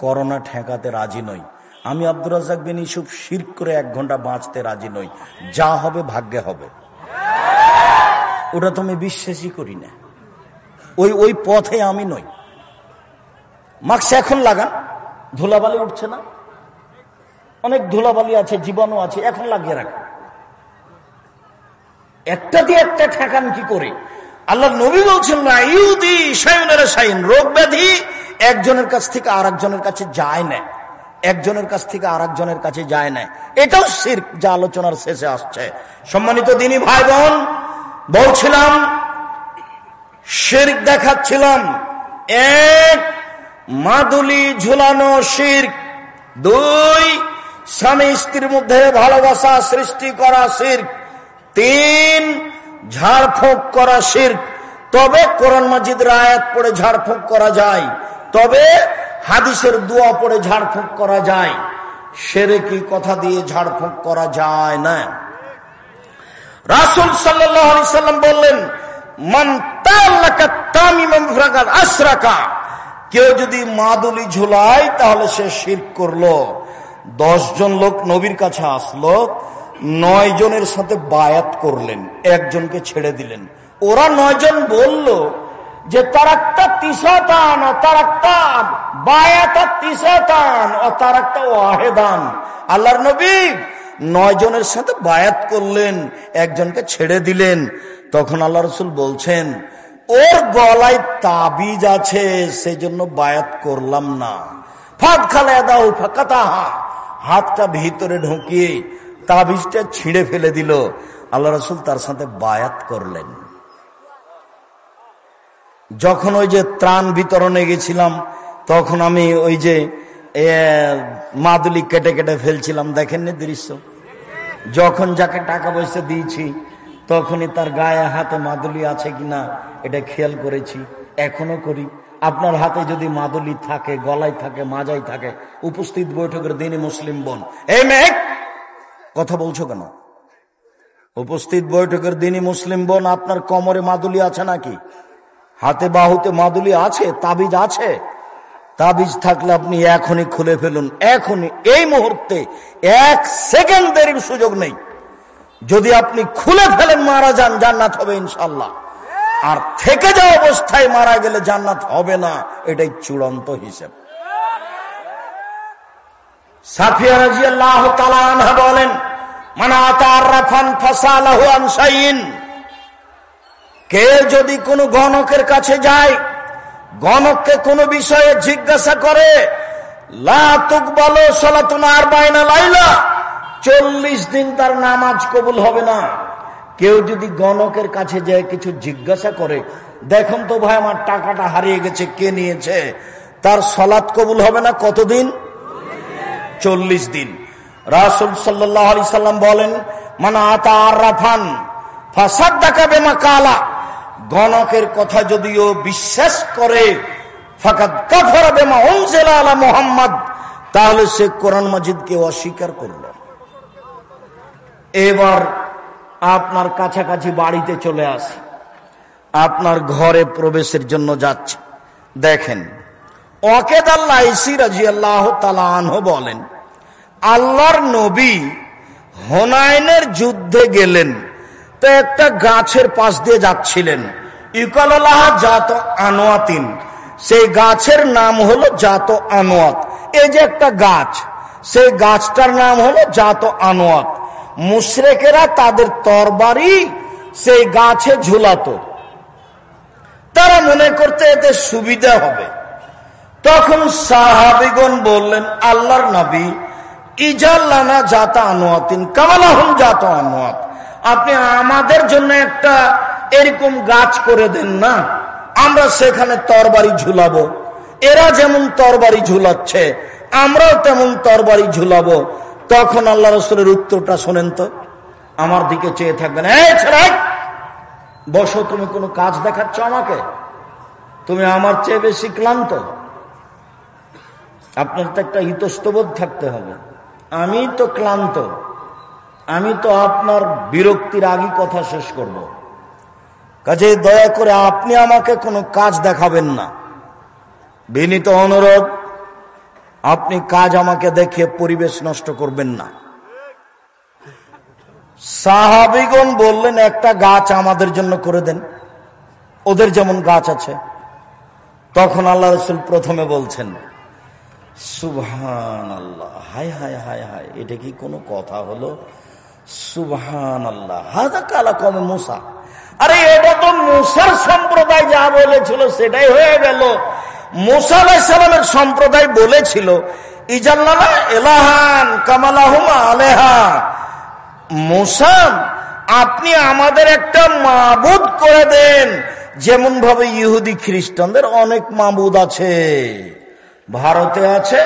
করোনা ঠেকাতে রাজি নই। আমি আব্দুর রাজ্জাক বিন ইউসুফ শিরক করে 1 ঘন্টা বাঁচতে রাজি নই। যা হবে ভাগ্যে হবে, ওটা তুমি বিশ্বাসই করি না। ওই পথে আমি নই। মাস্ক এখন লাগান, ধুলাবালি উঠছে না, অনেক ধুলাবালি আছে, জীবাণু আছে, এখন লাগিয়ে রাখেন। একটা দিয়ে একটা ঠেকান কি করে? আল্লাহ নবী বলছেন না ইউদি শাইউনের শাইন, রোগ ব্যাধি একজনের কাছ থেকে আরেকজনের কাছে যায় না, একজনের কাছ থেকে আরেকজনের কাছে যায় না। এটাও শিরক, যা আলোচনার শেষে আসছে। সম্মানিত দ্বীনি ভাই বোন, বলছিলাম শিরক দেখাচ্ছিলাম। 1 মাদুলি ঝুলানো শিরক, 2 স্বামী স্ত্রীর মধ্যে ভালোবাসা সৃষ্টি করা শিরক, 3 ঝাড়ফুঁক করা শিরক। তবে কোরআন মাজিদের আয়াত পড়ে ঝাড়ফুঁক করা যায়, তবে হাদিসের দোয়া পড়ে ঝাড়ফুঁক করা যায়, শিরকি কথা দিয়ে ঝাড়ফুঁক করা যায় না। রাসূল সাল্লাল্লাহু আলাইহি সাল্লাম বললেন মান তাআল্লাকা তামিমান ফাকাদ আশরাকা, কেউ যদি মাদুলি ঝুলায় তাহলে সে শিরক করলো। 10 জন লোক নবীর কাছে আসলো, 9 জনের সাথে বায়াত করলেন, একজনকে ছেড়ে দিলেন। ওরা 9 জন বলল যে তারাক্তা তিসাতান ও তারাক্তা বায়াতা তিসাতান ও তারাক্তা ওয়াহিদান। আল্লাহর নবী 9 জনের সাথে বায়াত করলেন, একজনকে ছেড়ে দিলেন। তখন আল্লাহ রাসূল বলছেন ওর গলায় তাবিজ আছে, সেজন্য বায়াত করলাম না। ফাদ খালা দাও ফাকাতাহা, হাতটা ভিতরে ঢুকিয়ে তাবিজটা ছিঁড়ে ফেলে দিল। আল্লাহ রাসূল তার সাথে বায়াত করলেন। যখন ওই যে ত্রাণ বিতরণে গেছিলাম তখন আমি ওই যে মাদুলি কেটে কেটে ফেলছিলাম, দেখেননি দৃশ্য? যখন যাকে টাকা পয়সা দিয়েছি তখনই তার গায়ে হাতে মাদুলি আছে কিনা এটা খেয়াল করেছি, এখনো করি। আপনার হাতে যদি মাদুলি থাকে, গলায় থাকে, মাজায় থাকে, উপস্থিত বৈঠকের দিনই মুসলিম বোন, এই মেয়ে কথা বলছো কেন? উপস্থিত বৈঠকের দিনই মুসলিম বোন, আপনার কোমরে মাদুলি আছে নাকি? হাতে বাহুতে মাদুলি আছে? তাবিজ আছে? তাবিজ থাকলে আপনি এখনই খুলে ফেলুন, এখনই, এই মুহূর্তে, 1 সেকেন্ড দেরির সুযোগ নেই। যদি আপনি খুলে ফেলেন, মারা যান, জান্নাত হবে ইনশাল্লাহ। আর থেকে যাওয়া অবস্থায় মারা গেলে জান্নাত হবে না, এটাই চূড়ান্ত হিসেব। সাফিয়া রাদিয়াল্লাহু তাআলা আনহা বলেন, মান আতারাফান ফাসালাহু আন শাইইন, কে যদি কোনো গণকের কাছে যায়, গণককে কোনো বিষয়ে জিজ্ঞাসা করে, লা তুকবালু সালাতুন 40 লাইলা, 40 দিন তার নামাজ কবুল হবে না। কেউ যদি গণকের কাছে যায় কিছু জিজ্ঞাসা করে, দেখুন তো ভাই আমার টাকাটা হারিয়ে গেছে, কে নিয়েছে, তার সালাত কবুল হবে না কতদিন? 40 দিন। রাসূল সাল্লাল্লাহু আলাইহি সাল্লাম বলেন, মান আতা আরাফান ফাসাদ্দাকা বিমা কালা, গণকের কথা যদিও বিশ্বাস করে, ফাকাদ কাফারা বিমা উনজিলা আলা মুহাম্মদ, তাহলে সে কোরআন মাজিদকে অস্বীকার করল। এবার আপনার কাছাকাছি বাড়িতে চলে আসে, আপনার ঘরে প্রবেশের জন্য যাচ্ছে। দেখেন, ওয়াকেদ আল-লাইসি রাদিয়াল্লাহু তাআলা আনহু বলেন, আল্লাহর নবী হুনাইনের যুদ্ধে গেলেন, তো একটা গাছের পাশ দিয়ে যাচ্ছিলেন, ইউকালালাহ জাত আনোয়াতিন, সেই গাছের নাম হলো জাত আনোয়াত। এই যে একটা গাছ, সেই গাছটার নাম হলো জাত আনোয়াত। মুশরিকেরা তাদের তরবারি সেই গাছে ঝুলাতো, তারা মনে করতে এতে সুবিধা হবে। তখন সাহাবীগণ বললেন, আল্লাহর নবী, ইজাল্লানা জাত আনোয়াতিন কামালাহুম জাত আনোয়াত, আপনি আমাদের জন্য একটা এরকম গাছ করে দেন না, আমরা সেখানে তরবারি ঝুলাবো। এরা যেমন তরবারি ঝুলাচ্ছে, আমরাও তেমন তরবারি ঝুলাবো। তখন আল্লাহ রাসূলের উত্তরটা শোনেন তো, আমার দিকে চেয়ে থাকবেন, এই ছেলে বসো, তুমি কোনো কাজ দেখাচ্ছ আমাকে? তুমি আমার চেয়ে বেশি ক্লান্ত। আপনার তো একটা ইতস্তবোধ থাকতে হবে, আমি তো ক্লান্ত, আমি তো আপনার বিরক্তির আগে কথা শেষ করব। কাজেই দয়া করে আপনি আমাকে কোনো কাজ দেখাবেন না। বিনীত অনুরোধ, আপনি কাজ আমাকে দেখে পরিবেশ নষ্ট করবেন না। সাহাবীগণ বললেন, একটা গাছ আমাদের জন্য করে দেন, ওদের যেমন গাছ আছে। তখন আল্লাহ রাসূল প্রথমে বলছেন, সুবহানাল্লাহ, হায় হায় হায় হায়, এটা কি কোনো কথা হলো? সুবহানাল্লাহ, হাযা কালা কওমে মূসা, আরে এটা তো মূসার সম্প্রদায় যা বলেছিল সেটাই হয়ে গেল। মূসা আলাইহিস সালামের সম্প্রদায় বলেছিল, ইজাল্লানা ইলাহান কামালাহুম আলাইহা, মূসা আপনি আমাদের একটা মাবুদ করে দেন, যেমন ভাবে ইহুদি খ্রিস্টানদের অনেক মাবুদ আছে। ভারতে আছে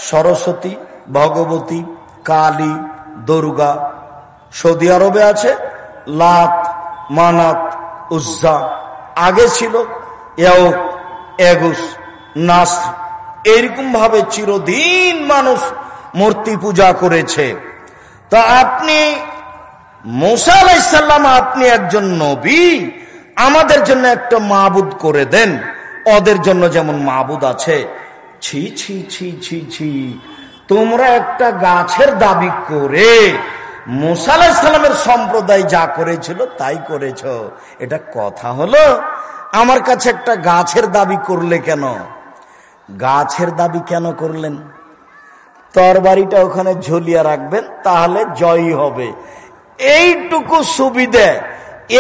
সরস্বতী, ভগবতী, কালী, দুর্গা। সৌদি আরবে আছে লাত, মানাত, উজ্জা। আগে ছিল ইয়াউক, এগুস, নাসর। এরকম ভাবে চিরদিন মানুষ মূর্তি পূজা করেছে। তা আপনি মূসা আলাইহিস সালাম, আপনি একজন নবী, আমাদের জন্য একটা মাবুদ করে দেন, ওদের জন্য যেমন মাবুদ আছে। ছি ছি ছি ছি ছি, তোমরা একটা গাছের দাবি করে মূসা আলাইহিস সালামের সম্প্রদায় যা করেছিল তাই করেছ, এটা কথা হলো? আমার কাছে একটা গাছের দাবি করলে কেন? গাছের দাবি কেন করলেন? তরবারিটা ওখানে ঝুলিয়ে রাখবেন, তাহলে জয়ী হবে, এইটুকু সুবিধে।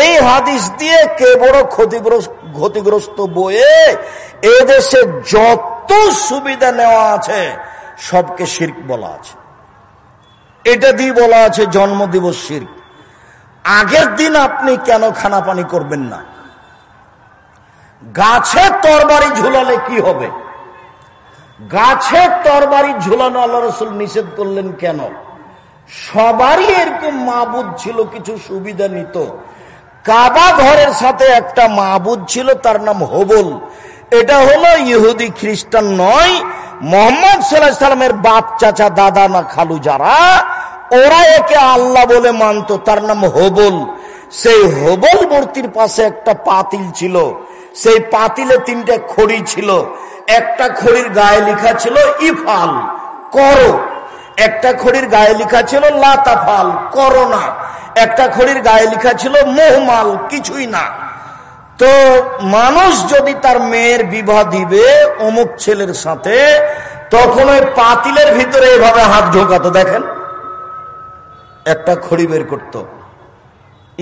এই হাদিস দিয়ে কে বড় ক্ষতিগ্রস্ত বয়ে এদেশে যত সুবিধা নেওয়া আছে সবকে শিরক বলা আছে। এটা দিয়ে বলা আছে জন্মদিবস শিরক। আগের দিন আপনি কেন খানা পানি করবেন না? গাছে তরবারি ঝুলালে কি হবে? গাছে তরবারি ঝুলানো আল্লাহ রাসূল নিষেধ করলেন কেন? সবারই এরকম মাবুদ ছিল, কিছু সুবিধা নিত। কাবা ঘরের সাথে একটা মাবুদ ছিল, তার নাম হবল। এটা হলো ইহুদি খ্রিস্টান নয়, মুহাম্মদ সাল্লাল্লাহু আলাইহি সাল্লামের বাপ, চাচা, দাদা না খালু যারা, ওরা একে আল্লাহ বলে মানত, তার নাম হবল। সেই হবল মূর্তির পাশে একটা পাতিল ছিল, সেই পাতিলে 3টে খড়ি ছিল। একটা খড়ির গায়ে লেখা ছিল ইফাল, করো। একটা খড়ির গায়ে লেখা ছিল লাতাফাল, করো না। একটা খড়ির গায়ে লেখা ছিল মোহমাল, কিছুই না। তো মানুষ যদি তার মেয়ের বিবাহ দিবে অমুক ছেলের সাথে, তখন ওই পাতিলের ভিতরে এভাবে হাত ঢোকাতো, দেখেন, একটা খড়ি বের করতো,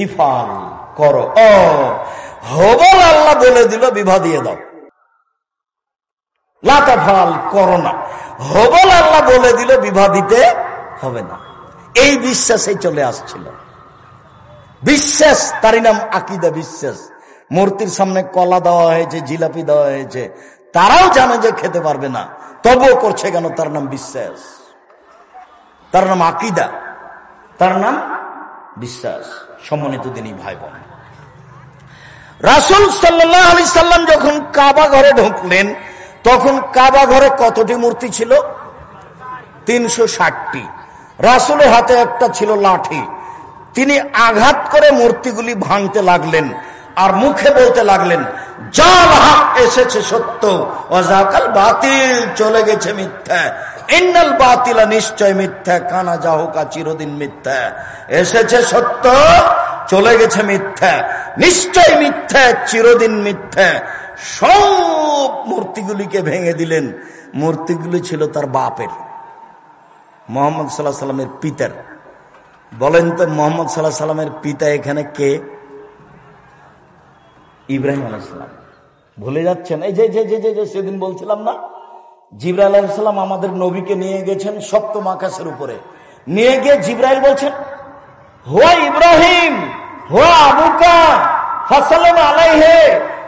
ইফাল, করো। ও হবল আল্লাহ বলে দিল বিবাহ দিয়ে দাও, লাতাফাল, করো না। হবল আল্লাহ বলে দিল বিবাহ দিতে হবে না। এই বিশ্বাসে চলে আসছিল। বিশ্বাস, তারই নাম আকীদা, বিশ্বাস। মূর্তির সামনে কলা দেওয়া হয়েছে, জিলাপি দেওয়া হয়েছে, তারাও জানে যে খেতে পারবে না, তবুও করছে কেন? তার নাম বিশ্বাস, তার নাম আকীদা, তার নাম বিশ্বাস। সম্মানিত দিনী ভাই বোন, রাসূল সাল্লাল্লাহু আলাইহি সাল্লাম যখন কাবা ঘরে ঢুকলেন, তখন কাবা ঘরে কতটি মূর্তি ছিল? 360টি। রাসূলের হাতে একটা ছিল লাঠি। তিনি আঘাত করে মূর্তিগুলি ভাঙতে লাগলেন আর মুখে বলতে লাগলেন, জাল হক এসেছে সত্য, ওয়াজাকাল বাতিল চলে গেছে মিথ্যা। ইন্নাল বাতিলা, নিশ্চয় মিথ্যা, কানা জাহুকা, চিরদিন মিথ্যা। এসেছে সত্য, চলে গেছে মিথ্যা, নিশ্চয় মিথ্যা, চিরদিন মিথ্যা। সব মূর্তিগুলিকে ভেঙে দিলেন। মূর্তিগুলি ছিল তার বাপের, মুহাম্মদ সাল্লাল্লাহু আলাইহি সাল্লামের পিতার। বলেন তো, মুহাম্মদ সাল্লাল্লাহু আলাইহি সাল্লামের পিতা এখানে কে? ইব্রাহিম আলাইহিস সালাম। ভুলে যাচ্ছেন? এই যে যে যে যে সেদিন বলছিলাম না, জিবরাইল আলাইহিস সালাম আমাদের নবীকে নিয়ে গেছেন সপ্তম আকাশের উপরে। নিয়ে গিয়ে জিবরাইল বলছেন, হুয়া ইব্রাহিম, হুয়া আবুকা ফাসাল্লাম আলাইহি,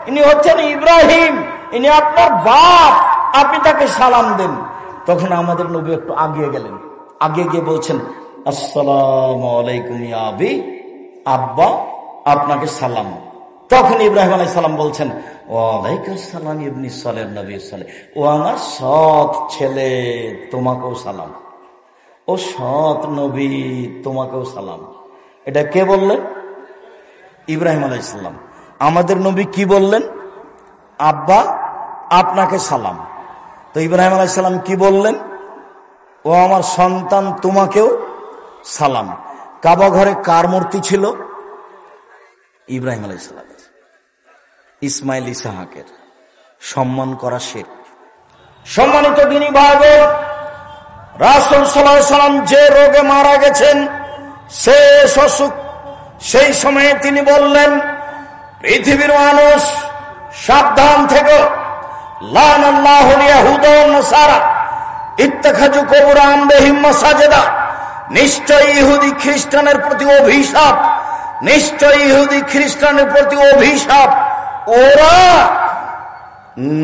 ইনি হচ্ছেন ইব্রাহিম, ইনি আপনার বাপ, আপনি তাকে সালাম দেন। তখন আমাদের নবী একটু আগিয়ে গেলেন, আগে গিয়ে বলছেন, আসসালামু আলাইকুম ইয়া আবি, আব্বা আপনাকে সালাম। তখন ইব্রাহিম আলাইহিস সালাম বলছেন, ওয়ালাইকুম সালাম ইবনি সালেহ নবী সালেহ, ও আমার সৎ ছেলে, তোমাকেও সালাম। ও সৎ নবী, তোমাকেও সালাম। এটা কে বললেন? ইব্রাহিম আলাইহিস সালাম। আমাদের নবী কি বললেন? আব্বা আপনাকে সালাম। তো ইব্রাহিম আলাইহিস সালাম কি বললেন? ও আমার সন্তান, তোমাকেও সালাম। কাবা ঘরে কার মূর্তি ছিল? ইব্রাহিম আলাইহিস সালাম। ইসমাইল ইসহাকের সম্মান করা শিরক। সম্মানিত দিনী ভাই বোন, রাসূল সাল্লাল্লাহু আলাইহি সাল্লাম যে রোগে মারা গেছেন, শেষ অসুখ, সেই সময়ে তিনি বললেন, পৃথিবীর মানুষ সাবধান থেকো, লানাল্লাহুল ইয়াহুদা ওয়ান নাসারা ইত্তাখাযু কুবুর আনবিহিম মাসাজিদা। নিশ্চয় ইহুদি খ্রিস্টানের প্রতি অভিশাপ, নিশ্চয় ইহুদি খ্রিস্টানের প্রতি অভিশাপ। ওরা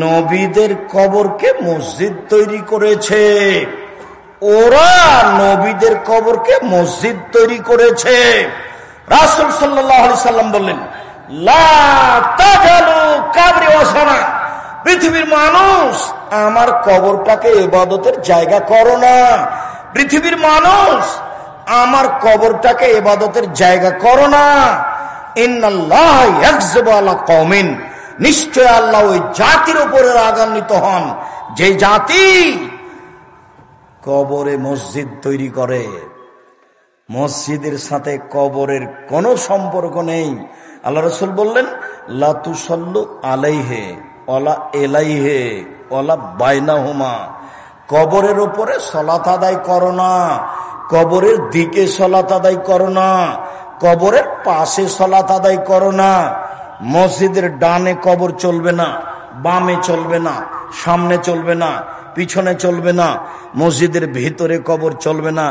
নবীদের কবরকে মসজিদ তৈরি করেছে, ওরা নবীদের কবরকে মসজিদ তৈরি করেছে। রাসূল সাল্লাল্লাহু আলাইহি সাল্লাম বললেন, লা তাজালু কাবরি ওয়াসানা, পৃথিবীর মানুষ আমার কবরটাকে ইবাদতের জায়গা করো না। পৃথিবীর মানুষ আমার কবরটাকে ইবাদতের জায়গা করো না। ইন্নাল্লাহ ইয়াগযিবু আলা কওমিন, নিশ্চয় আল্লাহ ওই জাতির উপরে রাগান্বিত হন যে জাতি কবরে মসজিদ তৈরি করে। মসজিদের সাথে কবরের কোনো সম্পর্ক নেই। আল্লাহ রাসূল বললেন, লা তুসাল্লু আলাইহি ওয়ালা ইলাইহি ওয়ালা বাইনাহুমা, কবরের উপরে সালাত আদায় করো না, কবরের দিকে সালাত আদায় করো না, কবরের পাশে সালাত আদায় করো না। মসজিদের ডানে কবর চলবে না, বামে চলবে না, সামনে চলবে না, পিছনে চলবে না, মসজিদের ভিতরে কবর চলবে না।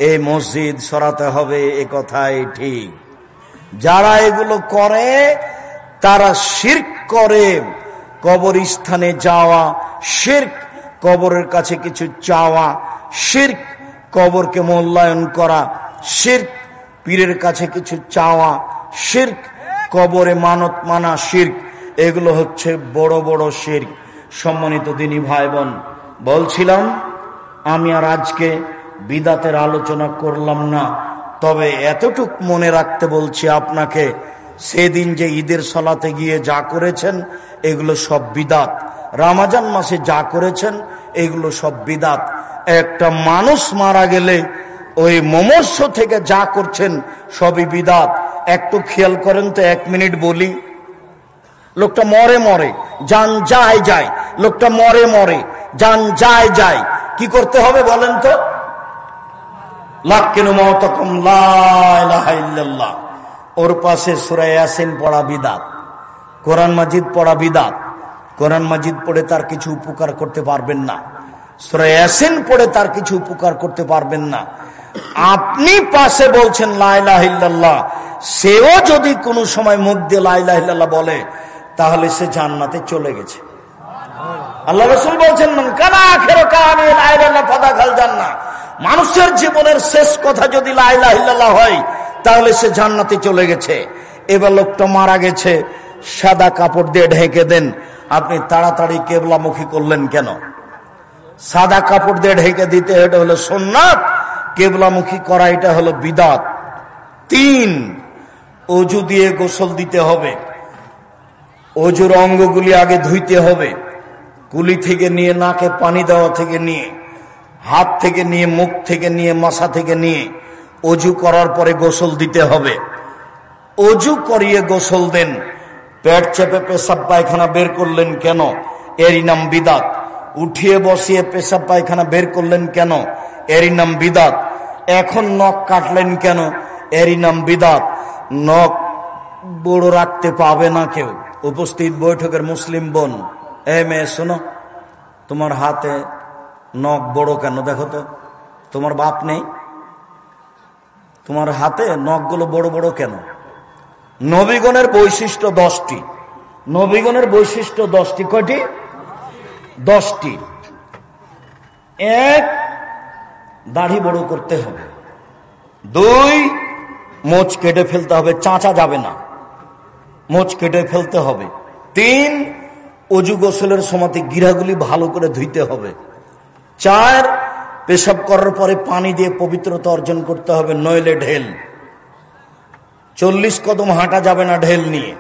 এই মসজিদ সরাতে হবে, এ কথাই ঠিক। যারা এগুলো করে তারা শিরক করে। কবরস্থানে যাওয়া শিরক, কবরের কাছে কিছু চাওয়া শিরক, কবরকে মূল্যায়ন করা শিরক, পীরের কাছে কিছু চাওয়া শিরক, কবরে মানত মানা শিরক। এগুলো হচ্ছে বড় বড় শিরক। সম্মানিত দিনী ভাই বোন, বলছিলাম আমি আর আজকে বিদাতের আলোচনা করলাম না, তবে এতটুক মনে রাখতে বলছি আপনাকে, সেদিন যে ঈদের সালাতে গিয়ে যা করেছেন এগুলো সব বিদাত। রমজান মাসে যা করেছেন এগুলো সব বিদাত। একটা মানুষ মারা গেলে ওই মমর্ষ থেকে যা করছেন সবই বিদাত। একটু খেয়াল করেন তো, 1 মিনিট বলি। লোকটা মরে মরে জান যায় যায়, লোকটা মরে মরে জান যায় যায়, কি করতে হবে বলেন তো? লাক্কিনু মাউতাকুম লা ইলাহা ইল্লাল্লাহ। ওর পাশে সূরা ইয়াসিন পড়া বিদাত, কোরআন মাজিদ পড়া বিদাত। কোরআন মাজিদ পড়ে তার কিছু উপকার করতে পারবেন না, সূরা ইয়াসিন পড়ে তার কিছু উপকার করতে পারবেন না। আপনি পাশে বলছেন লা ইলাহা ইল্লাল্লাহ, সেও যদি কোনো সময় মুখ দিয়ে লা ইলাহা ইল্লাল্লাহ বলে তাহলে সে জান্নাতে চলে গেছে। আল্লাহ রাসূল বলছেন মান কানা আখিরু কালামি লা ইলাহা ইল্লাল্লাহ ফাদাখাল জান্নাহ। মানুষের জীবনের শেষ কথা যদি লা ইলাহা ইল্লাল্লাহ হয় তাহলে সে জান্নাতে চলে গেছে। এবার লোকটা মারা গেছে, সাদা কাপড় দিয়ে ঢেকে দেন। আপনি তাড়াতাড়ি কেবলামুখী করলেন কেন? সাদা কাপড় দিয়ে ঢেকে দিতে এটা হলো সুন্নাত, কেবলামুখী করা এটা হলো বিদাত। 3, অজু দিয়ে গোসল দিতে হবে। অজুর অঙ্গগুলি আগে ধুইতে হবে, কুলি থেকে নিয়ে, নাকে পানি দেওয়া থেকে নিয়ে, হাত থেকে নিয়ে, মুখ থেকে নিয়ে, মাথা থেকে নিয়ে অজু করার পরে গোসল দিতে হবে। অজু করিয়ে গোসল দেন। পেট চেপে পেশাব পায়খানা বের করলেন কেন? এরই নাম বিদাত। উঠিয়ে বসিয়ে পেশাব পায়খানা বের করলেন কেন? এরই নাম বিদাত। এখন নখ কাটলেন কেন? এরই নাম বিদাত। নখ বড় রাখতে পাবে না কেউ। উপস্থিত বৈঠকের মুসলিম বোন, মেয়ে শোনো, তোমার হাতে নখ বড় কেন? দেখো তো, তোমার বাপ নেই, তোমার হাতে নখগুলো বড় বড় কেন? নবীগণের বৈশিষ্ট্য 10টি। নবীগণের বৈশিষ্ট্য 10টি। কয়টি? 10টি। 1, দাড়ি বড় করতে হবে। 2, মোচ কেটে ফেলতে হবে, চাঁচা যাবে না, মোচ কেটে ফেলতে হবে। 3, অজু গোসলের সময়তে গিরাগুলি ভালো করে ধুইতে হবে। 4, পেশাব করার পরে পানি দিয়ে পবিত্রতা অর্জন করতে হবে, নইলে ঢেল। 40 কদম হাঁটা যাবে না ঢেল নিয়ে,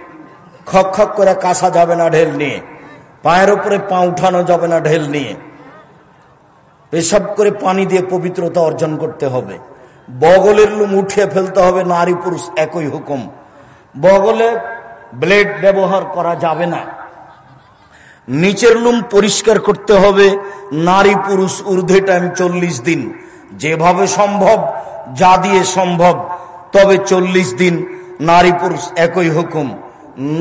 খক খক করে কাশা যাবে না ঢেল নিয়ে, পায়ের উপরে পা উঠানো যাবে না ঢেল নিয়ে। পেশাব করে পানি দিয়ে পবিত্রতা অর্জন করতে হবে। বগলের লুম উঠিয়ে ফেলতে হবে, নারী পুরুষ একই হুকুম। বগলে ব্লেড ব্যবহার করা যাবে না। নিচের লুম পরিষ্কার করতে হবে, নারী পুরুষ ঊর্ধ্বে টাইম 40 দিন, যেভাবে সম্ভব, যা দিয়ে সম্ভব, তবে 40 দিন নারী পুরুষ একই হুকুম।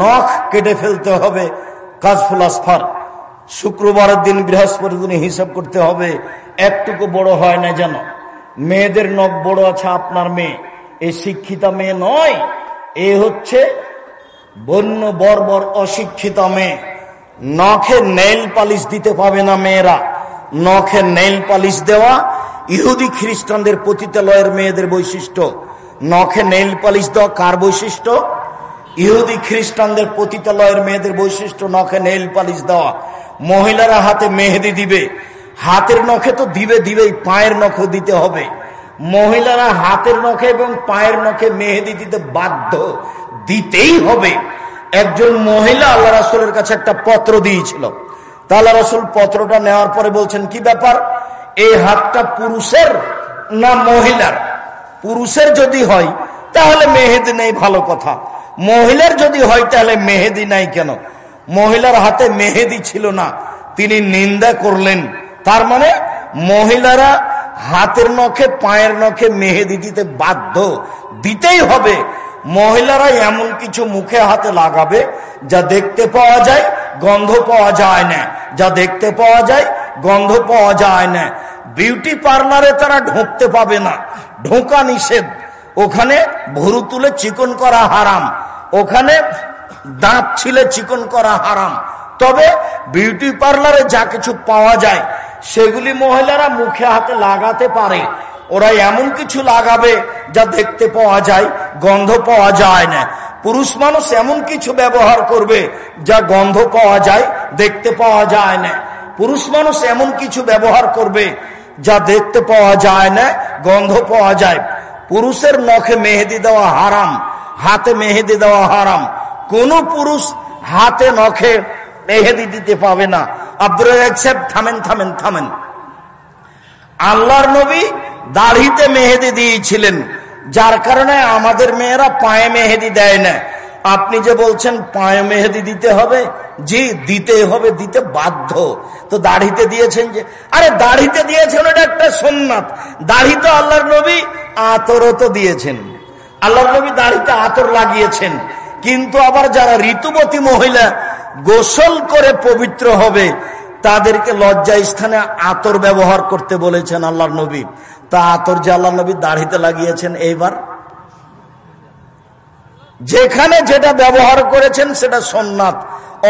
নখ কেটে ফেলতে হবে, কাজফুল আসফার। শুক্রবারের দিন, বৃহস্পতির দিনে হিসাব করতে হবে একটুকু বড় হয় না যেন। মেয়েদের নখ বড় আছে, আপনার মেয়ে এ শিক্ষিতা মেয়ে নয়, এ হচ্ছে বন্য বর্বর অশিক্ষিতা মেয়ে। নখে নেইল পালিশ দিতে পাবে না মেয়েরা। নখে নেইল পালিশ দেওয়া ইহুদি খ্রিস্টানদের পতিতালয়ের মেয়েদের বৈশিষ্ট্য। নখে নেইল পালিশ দেওয়া কার বৈশিষ্ট্য? ইহুদি খ্রিস্টানদের পতিতালয়ের মেয়েদের বৈশিষ্ট্য নখে নেইল পালিশ দেওয়া। মহিলারা হাতে মেহেদি দিবে, হাতের নখে তো দিবেই, পায়ের নখে দিতে হবে। মহিলারা হাতের নখে এবং পায়ের নখে মেহেদি দিতে বাধ্য, দিতেই হবে। একজন মহিলা আল্লাহ রাসূলের কাছে একটা পত্র দিয়েছিল। তা আল্লাহ রাসূল পত্রটা নেওয়ার পরে বলছেন, কি ব্যাপার, এই হাতটা পুরুষের না মহিলার? পুরুষের যদি হয় তাহলে মেহেদি নেই, ভালো কথা। মহিলার যদি হয় তাহলে মেহেদি নাই কেন? মহিলার হাতে মেহেদি ছিল না, তিনি নিন্দা করলেন। তার মানে মহিলারা হাতের নখে পায়ের নখে মেহেদি দিতে বাধ্য, দিতেই হবে। মহিলারা এমন কিছু মুখে হাতে লাগাবে যা দেখতে পাওয়া যায়, গন্ধ পাওয়া যায় না, যা দেখতে পাওয়া যায়, গন্ধ পাওয়া যায় না। বিউটি পার্লারে তারা ঢুকতে পাবে না, ঢোকা নিষেধ। ওখানে ভুরু তুলে চিকন করা হারাম, ওখানে দাঁত ছিলে চিকন করা হারাম। তবে বিউটি পার্লারে যা কিছু পাওয়া যায় সেগুলি মহিলারা মুখে হাতে লাগাতে পারে। ওরা এমন কিছু লাগাবে যা দেখতে পাওয়া যায়, গন্ধ পাওয়া যায় না। পুরুষ মানুষ এমন কিছু ব্যবহার করবে যা গন্ধ পাওয়া যায়, দেখতে পাওয়া যায় না। পুরুষ মানুষ এমন কিছু ব্যবহার করবে যা দেখতে পাওয়া যায় না, গন্ধ পাওয়া যায়। পুরুষের নখে মেহেদি দেওয়া হারাম, হাতে মেহেদি দেওয়া হারাম। কোন পুরুষ হাতে নখে মেহেদি দিতে পাবে না। আব্দুর রাজ্জাক সাহেব, থামেন থামেন থামেন। আল্লাহর নবী দাড়িতে মেহেদি দিয়েছিলেন, যার কারণে আমাদের মেয়েরা পায়ে মেহেদি দেয় না। আপনি যে বলছেন পায়ে মেহেদি দিতে হবে, জি দিতে হবে, দিতে বাধ্য। তো দাড়িতে দিয়েছেন যে, আরে দাড়িতে দিয়েছেন ওটা একটা সুন্নাত। দাড়ি তো আল্লাহর নবী আতরও তো দিয়েছেন, আল্লাহর নবী দাড়িতে আতর লাগিয়েছেন। কিন্তু আবার যারা ঋতুবতী মহিলা গোসল করে পবিত্র হবে, তাদেরকে লজ্জা স্থানে আতর ব্যবহার করতে বলেছেন আল্লাহর নবী। তা আতর যে আল্লাহর নবী দাড়িতে লাগিয়েছেন, এইবার যেখানে যেটা ব্যবহার করেছেন সেটা সুন্নাত,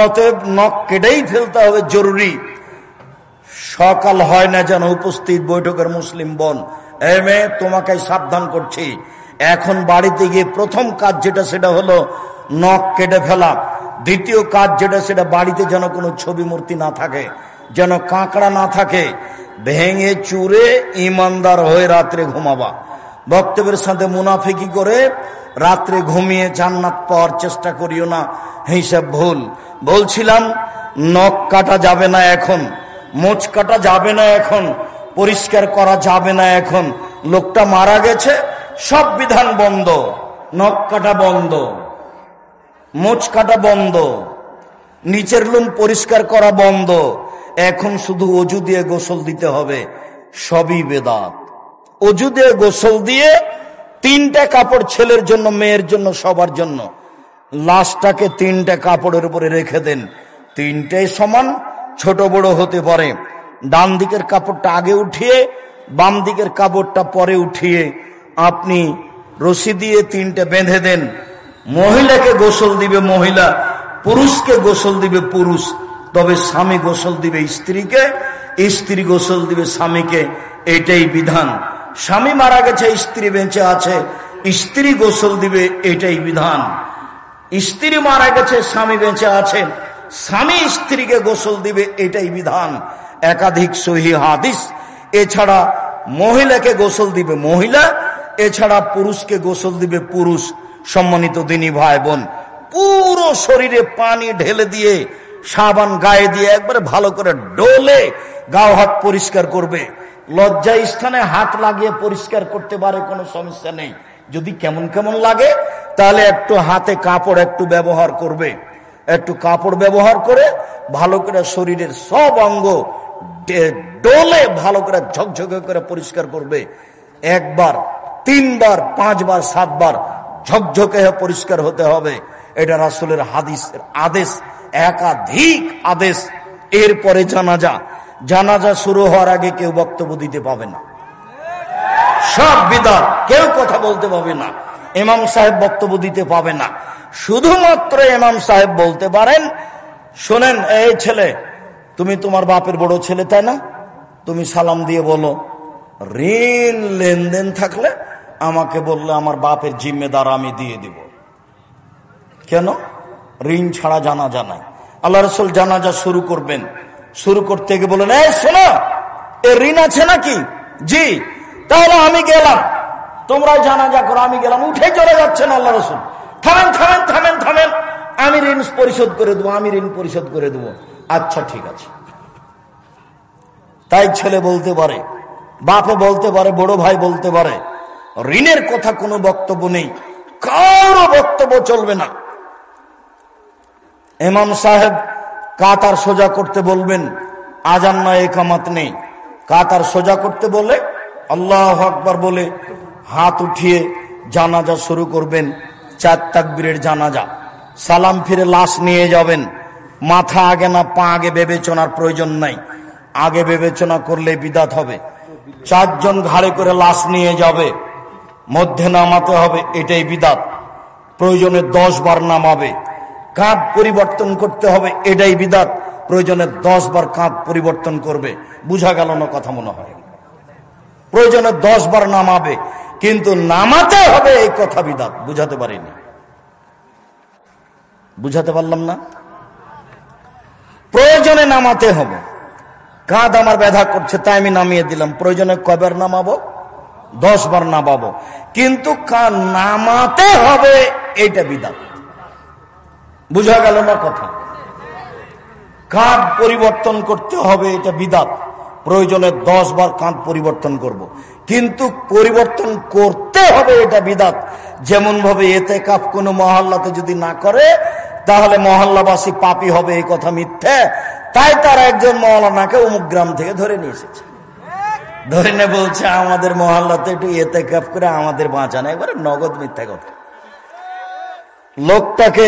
অতএব নখ কেটেই ফেলতে হবে, জরুরি। সকাল হয় না যেন উপস্থিত বৈঠকের মুসলিম বোন, এ মেয়ে তোমাকে সাবধান করছি, এখন বাড়িতে গিয়ে প্রথম কাজ যেটা সেটা হলো নখ কেটে ফেলা। দ্বিতীয় কাজ যেটা সেটা বাড়িতে যেন কোনো ছবি মূর্তি না থাকে, যেন কাঁকড়া না থাকে। ভেঙে চুরে ইমানদার হয়ে রাত্রে ঘুমাবা। বক্তব্যের সাথে মুনাফিকি করে রাত্রে ঘুমিয়ে জান্নাত পাওয়ার চেষ্টা করিও না, হিসাব ভুল। বলছিলাম নখ কাটা যাবে না এখন, মোচ কাটা যাবে না এখন, পরিষ্কার করা যাবে না এখন। লোকটা মারা গেছে, সব বিধান বন্ধ, নখ কাটা বন্ধ, মোচ কাটা বন্ধ, নিচের লোম পরিষ্কার করা বন্ধ। এখন শুধু অজু দিয়ে গোসল দিতে হবে, সবই বেদাত। অজু দিয়ে গোসল দিয়ে তিনটা কাপড়, ছেলের জন্য, মেয়ের জন্য, সবার জন্য। লাশটাকে তিনটা কাপড়ের উপরে রেখে দেন, তিনটাই সমান, ছোট বড় হতে পারে। ডান দিকের কাপড়টা আগে উঠিয়ে, বাম দিকের কাপড়টা পরে উঠিয়ে আপনি রশি দিয়ে তিনটে বেঁধে দেন। মহিলাকে গোসল দিবে মহিলা, পুরুষকে গোসল দিবে পুরুষ। তবে স্বামী গোসল দিবে স্ত্রীকে, স্ত্রী গোসল দিবে স্বামীকে, এটাই বিধান। স্বামী মারা গেছে, স্ত্রী বেঁচে আছে, স্ত্রী গোসল দিবে, এটাই বিধান। স্ত্রী মারা গেছে, স্বামী বেঁচে আছে, স্বামী স্ত্রীকে গোসল দিবে, এটাই বিধান। একাধিক সহিহ হাদিস। এছাড়া মহিলাকে গোসল দিবে মহিলা, এছাড়া পুরুষকে গোসল দিবে পুরুষ। সম্মানিত দিনী ভাই বোন, পুরো শরীরে পানি ঢেলে দিয়ে, সাবান গায়ে দিয়ে একবারে ভালো করে ডলে গাও হাত পরিষ্কার করবে। লজ্জা স্থানে হাত লাগিয়ে পরিষ্কার করতে পারে, কোনো সমস্যা নেই। যদি কেমন কেমন লাগে তাহলে একটু হাতে কাপড় একটু ব্যবহার করবে, একটু কাপড় ব্যবহার করে ভালো করে শরীরের সব অঙ্গ ডলে ভালো করে ঝকঝকে করে পরিষ্কার করবে। একবার, তিনবার, পাঁচবার, সাতবার ঝকঝকে পরিষ্কার হতে হবে। এটা রাসূলের হাদিসের আদেশ, একাধিক আদেশ। এরপরে জানাজা। জানাজা শুরু হওয়ার আগে কেউ বক্তব্য দিতে পাবে না, সব বিদআত, কেউ কথা বলতে পাবে না। ইমাম সাহেব বক্তব্য দিতে পাবে না, শুধুমাত্র ইমাম সাহেব বলতে পারেন, শোনেন এই ছেলে, তুমি তোমার বাপের বড় ছেলে তাই না, তুমি সালাম দিয়ে বলো, ঋণ লেনদেন থাকলে আমাকে বললে আমার বাপের জিম্মেদার আমি দিয়ে দিব। কেন? ঋণ ছাড়া জানাজা নাই। আল্লাহ রাসূল জানাজা শুরু করবেন, শুরু করতে গিয়ে বলেন, এই শোনো, এ ঋণ আছে নাকি? জি। তাহলে আমি গেলাম, তোমরা জানাজা করো, আমি গেলাম। উঠে চলে যাচ্ছেন আল্লাহ রাসূল। থামেন থামেন থামেন থামেন, আমি ঋণ পরিশোধ করে দেবো, আমি ঋণ পরিশোধ করে দেবো। আচ্ছা ঠিক আছে। তাই ছেলে বলতে পারে, বাপে বলতে পারে, বড় ভাই বলতে পারে, ঋণের কথা কোনো বক্তব্য নেই, কারো বক্তব্য চলবে না। ইমাম সাহেব কাতার সোজা করতে বলবেন, আজান নয়, ইকামত নেই। কাতার সোজা করতে বলে আল্লাহু আকবার বলে হাত উঠিয়ে জানাজা শুরু করবেন। 4 তাকবীরের জানাজা। সালাম ফিরে লাশ নিয়ে যাবেন। মাথা আগে না পা আগে বিবেচনার প্রয়োজন নাই, আগে বিবেচনা করলে বিদাত হবে। 4 জন ঘাড়ে করে লাশ নিয়ে যাবে, মধ্যে নামাতে হবে, এটাই বিদাত। প্রয়োজনে 10 বার নামাবে। কাঁধ পরিবর্তন করতে হবে, এটাই বিদাত। প্রয়োজনে 10 বার কাঁধ পরিবর্তন করবে। বুঝা গেল না কথা মনে হয়? প্রয়োজনে 10 বার নামাবে, কিন্তু নামাতে হবে এই কথা বিদাত। বুঝাতে পারিনি? বুঝাতে পারলাম না? প্রয়োজনে নামাতে হবে, কাঁধ আমার ব্যথা করছে তাই আমি নামিয়ে দিলাম, প্রয়োজনে কয়বার নামাবো? 10 বার নামাবো, কিন্তু কাঁধ নামাতে হবে এইটা বিধান। বুঝা গেল না কথা? কাঁধ পরিবর্তন করতে হবে এটা বিধান, প্রয়োজনে 10 বার কাঁধ পরিবর্তন করব, কিন্তু পরিবর্তন করতে হবে এটা বিধান। যেমন ভাবে ইতিকাফ কোন মহল্লাতে যদি না করে তাহলে মহল্লাবাসী পাপী হবে, এই কথা মিথ্যে। তাই তারা একজন মওলানাকে অমুক গ্রাম থেকে ধরে নিয়ে এসেছে, ধরে নিয়ে বলছে আমাদের মহল্লাতে একটু ইতিকাফ করে আমাদের বাঁচানো, একবারে নগদ মিথ্যা কথা। লোকটাকে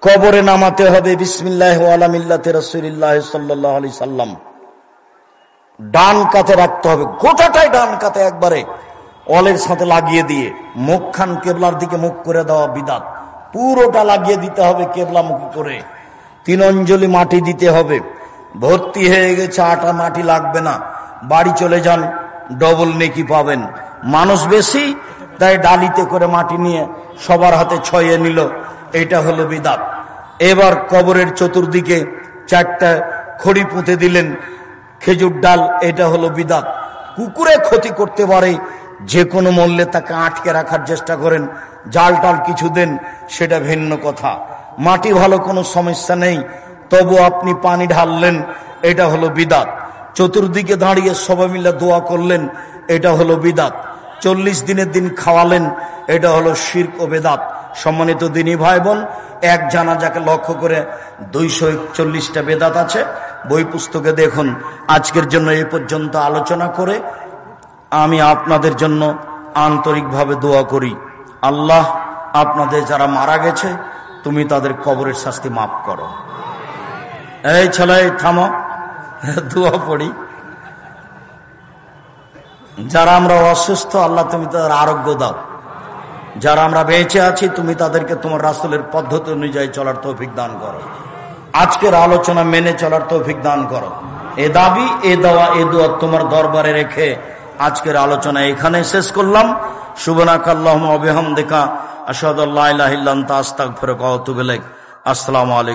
কবরে নামাতে হবে বিসমিল্লাহ ওয়া আলা মিল্লাতি রাসূলিল্লাহ সাল্লাল্লাহু আলাইহি সাল্লাম, ডান কাতে রাখতে হবে, গোটাটাই ডান কাতে একবারে অলের সাথে লাগিয়ে দিয়ে মুখখান কেবলার দিকে মুখ করে দেওয়া বিদাত, পুরোটা লাগিয়ে দিতে হবে কেবলামুখী করে। 3 অঞ্জলি মাটি দিতে হবে, ভর্তি হয়ে গেছে, আটা মাটি লাগবে না, বাড়ি চলে যান, ডবল নেকি পাবেন। মানুষ বেশি তাই ডালিতে করে মাটি নিয়ে সবার হাতে ছয়ে নিল, এটা হলো বিদাত। এবার কবরের চতুর্দিকে 4টা খড়ি পুঁতে দিলেন, খেজুর ডাল, এটা হলো বিদাত। কুকুরে ক্ষতি করতে পারে, যে কোনো মূল্যে তাকে আটকে রাখার চেষ্টা করেন, জাল টাল কিছু দেন, সেটা ভিন্ন কথা। মাটি ভালো, কোনো সমস্যা নেই, তবু আপনি পানি ঢাললেন, এটা হলো বিদাত। চতুর্দিকে দাঁড়িয়ে সবাই মিলে দোয়া করলেন, এটা হলো বিদাত। 40 দিনের দিন খাওয়ালেন, এটা হলো শিরক ও বেদাত। সম্মানিত দিনী ভাই বোন, এক জানাজাকে লক্ষ্য করে 241টা বেদাত আছে, বই পুস্তকে দেখুন। আজকের জন্য এই পর্যন্ত আলোচনা করে আমি আপনাদের জন্য আন্তরিকভাবে দোয়া করি, আল্লাহ আপনাদের যারা মারা গেছে তুমি তাদের কবরের শাস্তি মাফ করো। এই ছেলে থামো, দোয়া পড়ি। যারা আমরা অসুস্থ আল্লাহ তুমি তাদের আরোগ্য দাও, যারা আমরা বেঁচে আছি তুমি তাদেরকে তোমার রাসূলের পদ্ধতি অনুযায়ী চলার তৌফিক দান করো, আজকের আলোচনা মেনে চলার তৌফিক দান করো। এ দাবি, এ দেওয়া, এ দোয়া তোমার দরবারে রেখে আজকের আলোচনা এখানে শেষ করলাম। সুবহানাকাল্লাহুম্মা ওয়া বিহামদিকা আশহাদু আল্লা ইলাহা ইল্লা আনতা আস্তাগফিরুকা ওয়া আতুবু ইলাইক। আসসালামু আলাইকুম।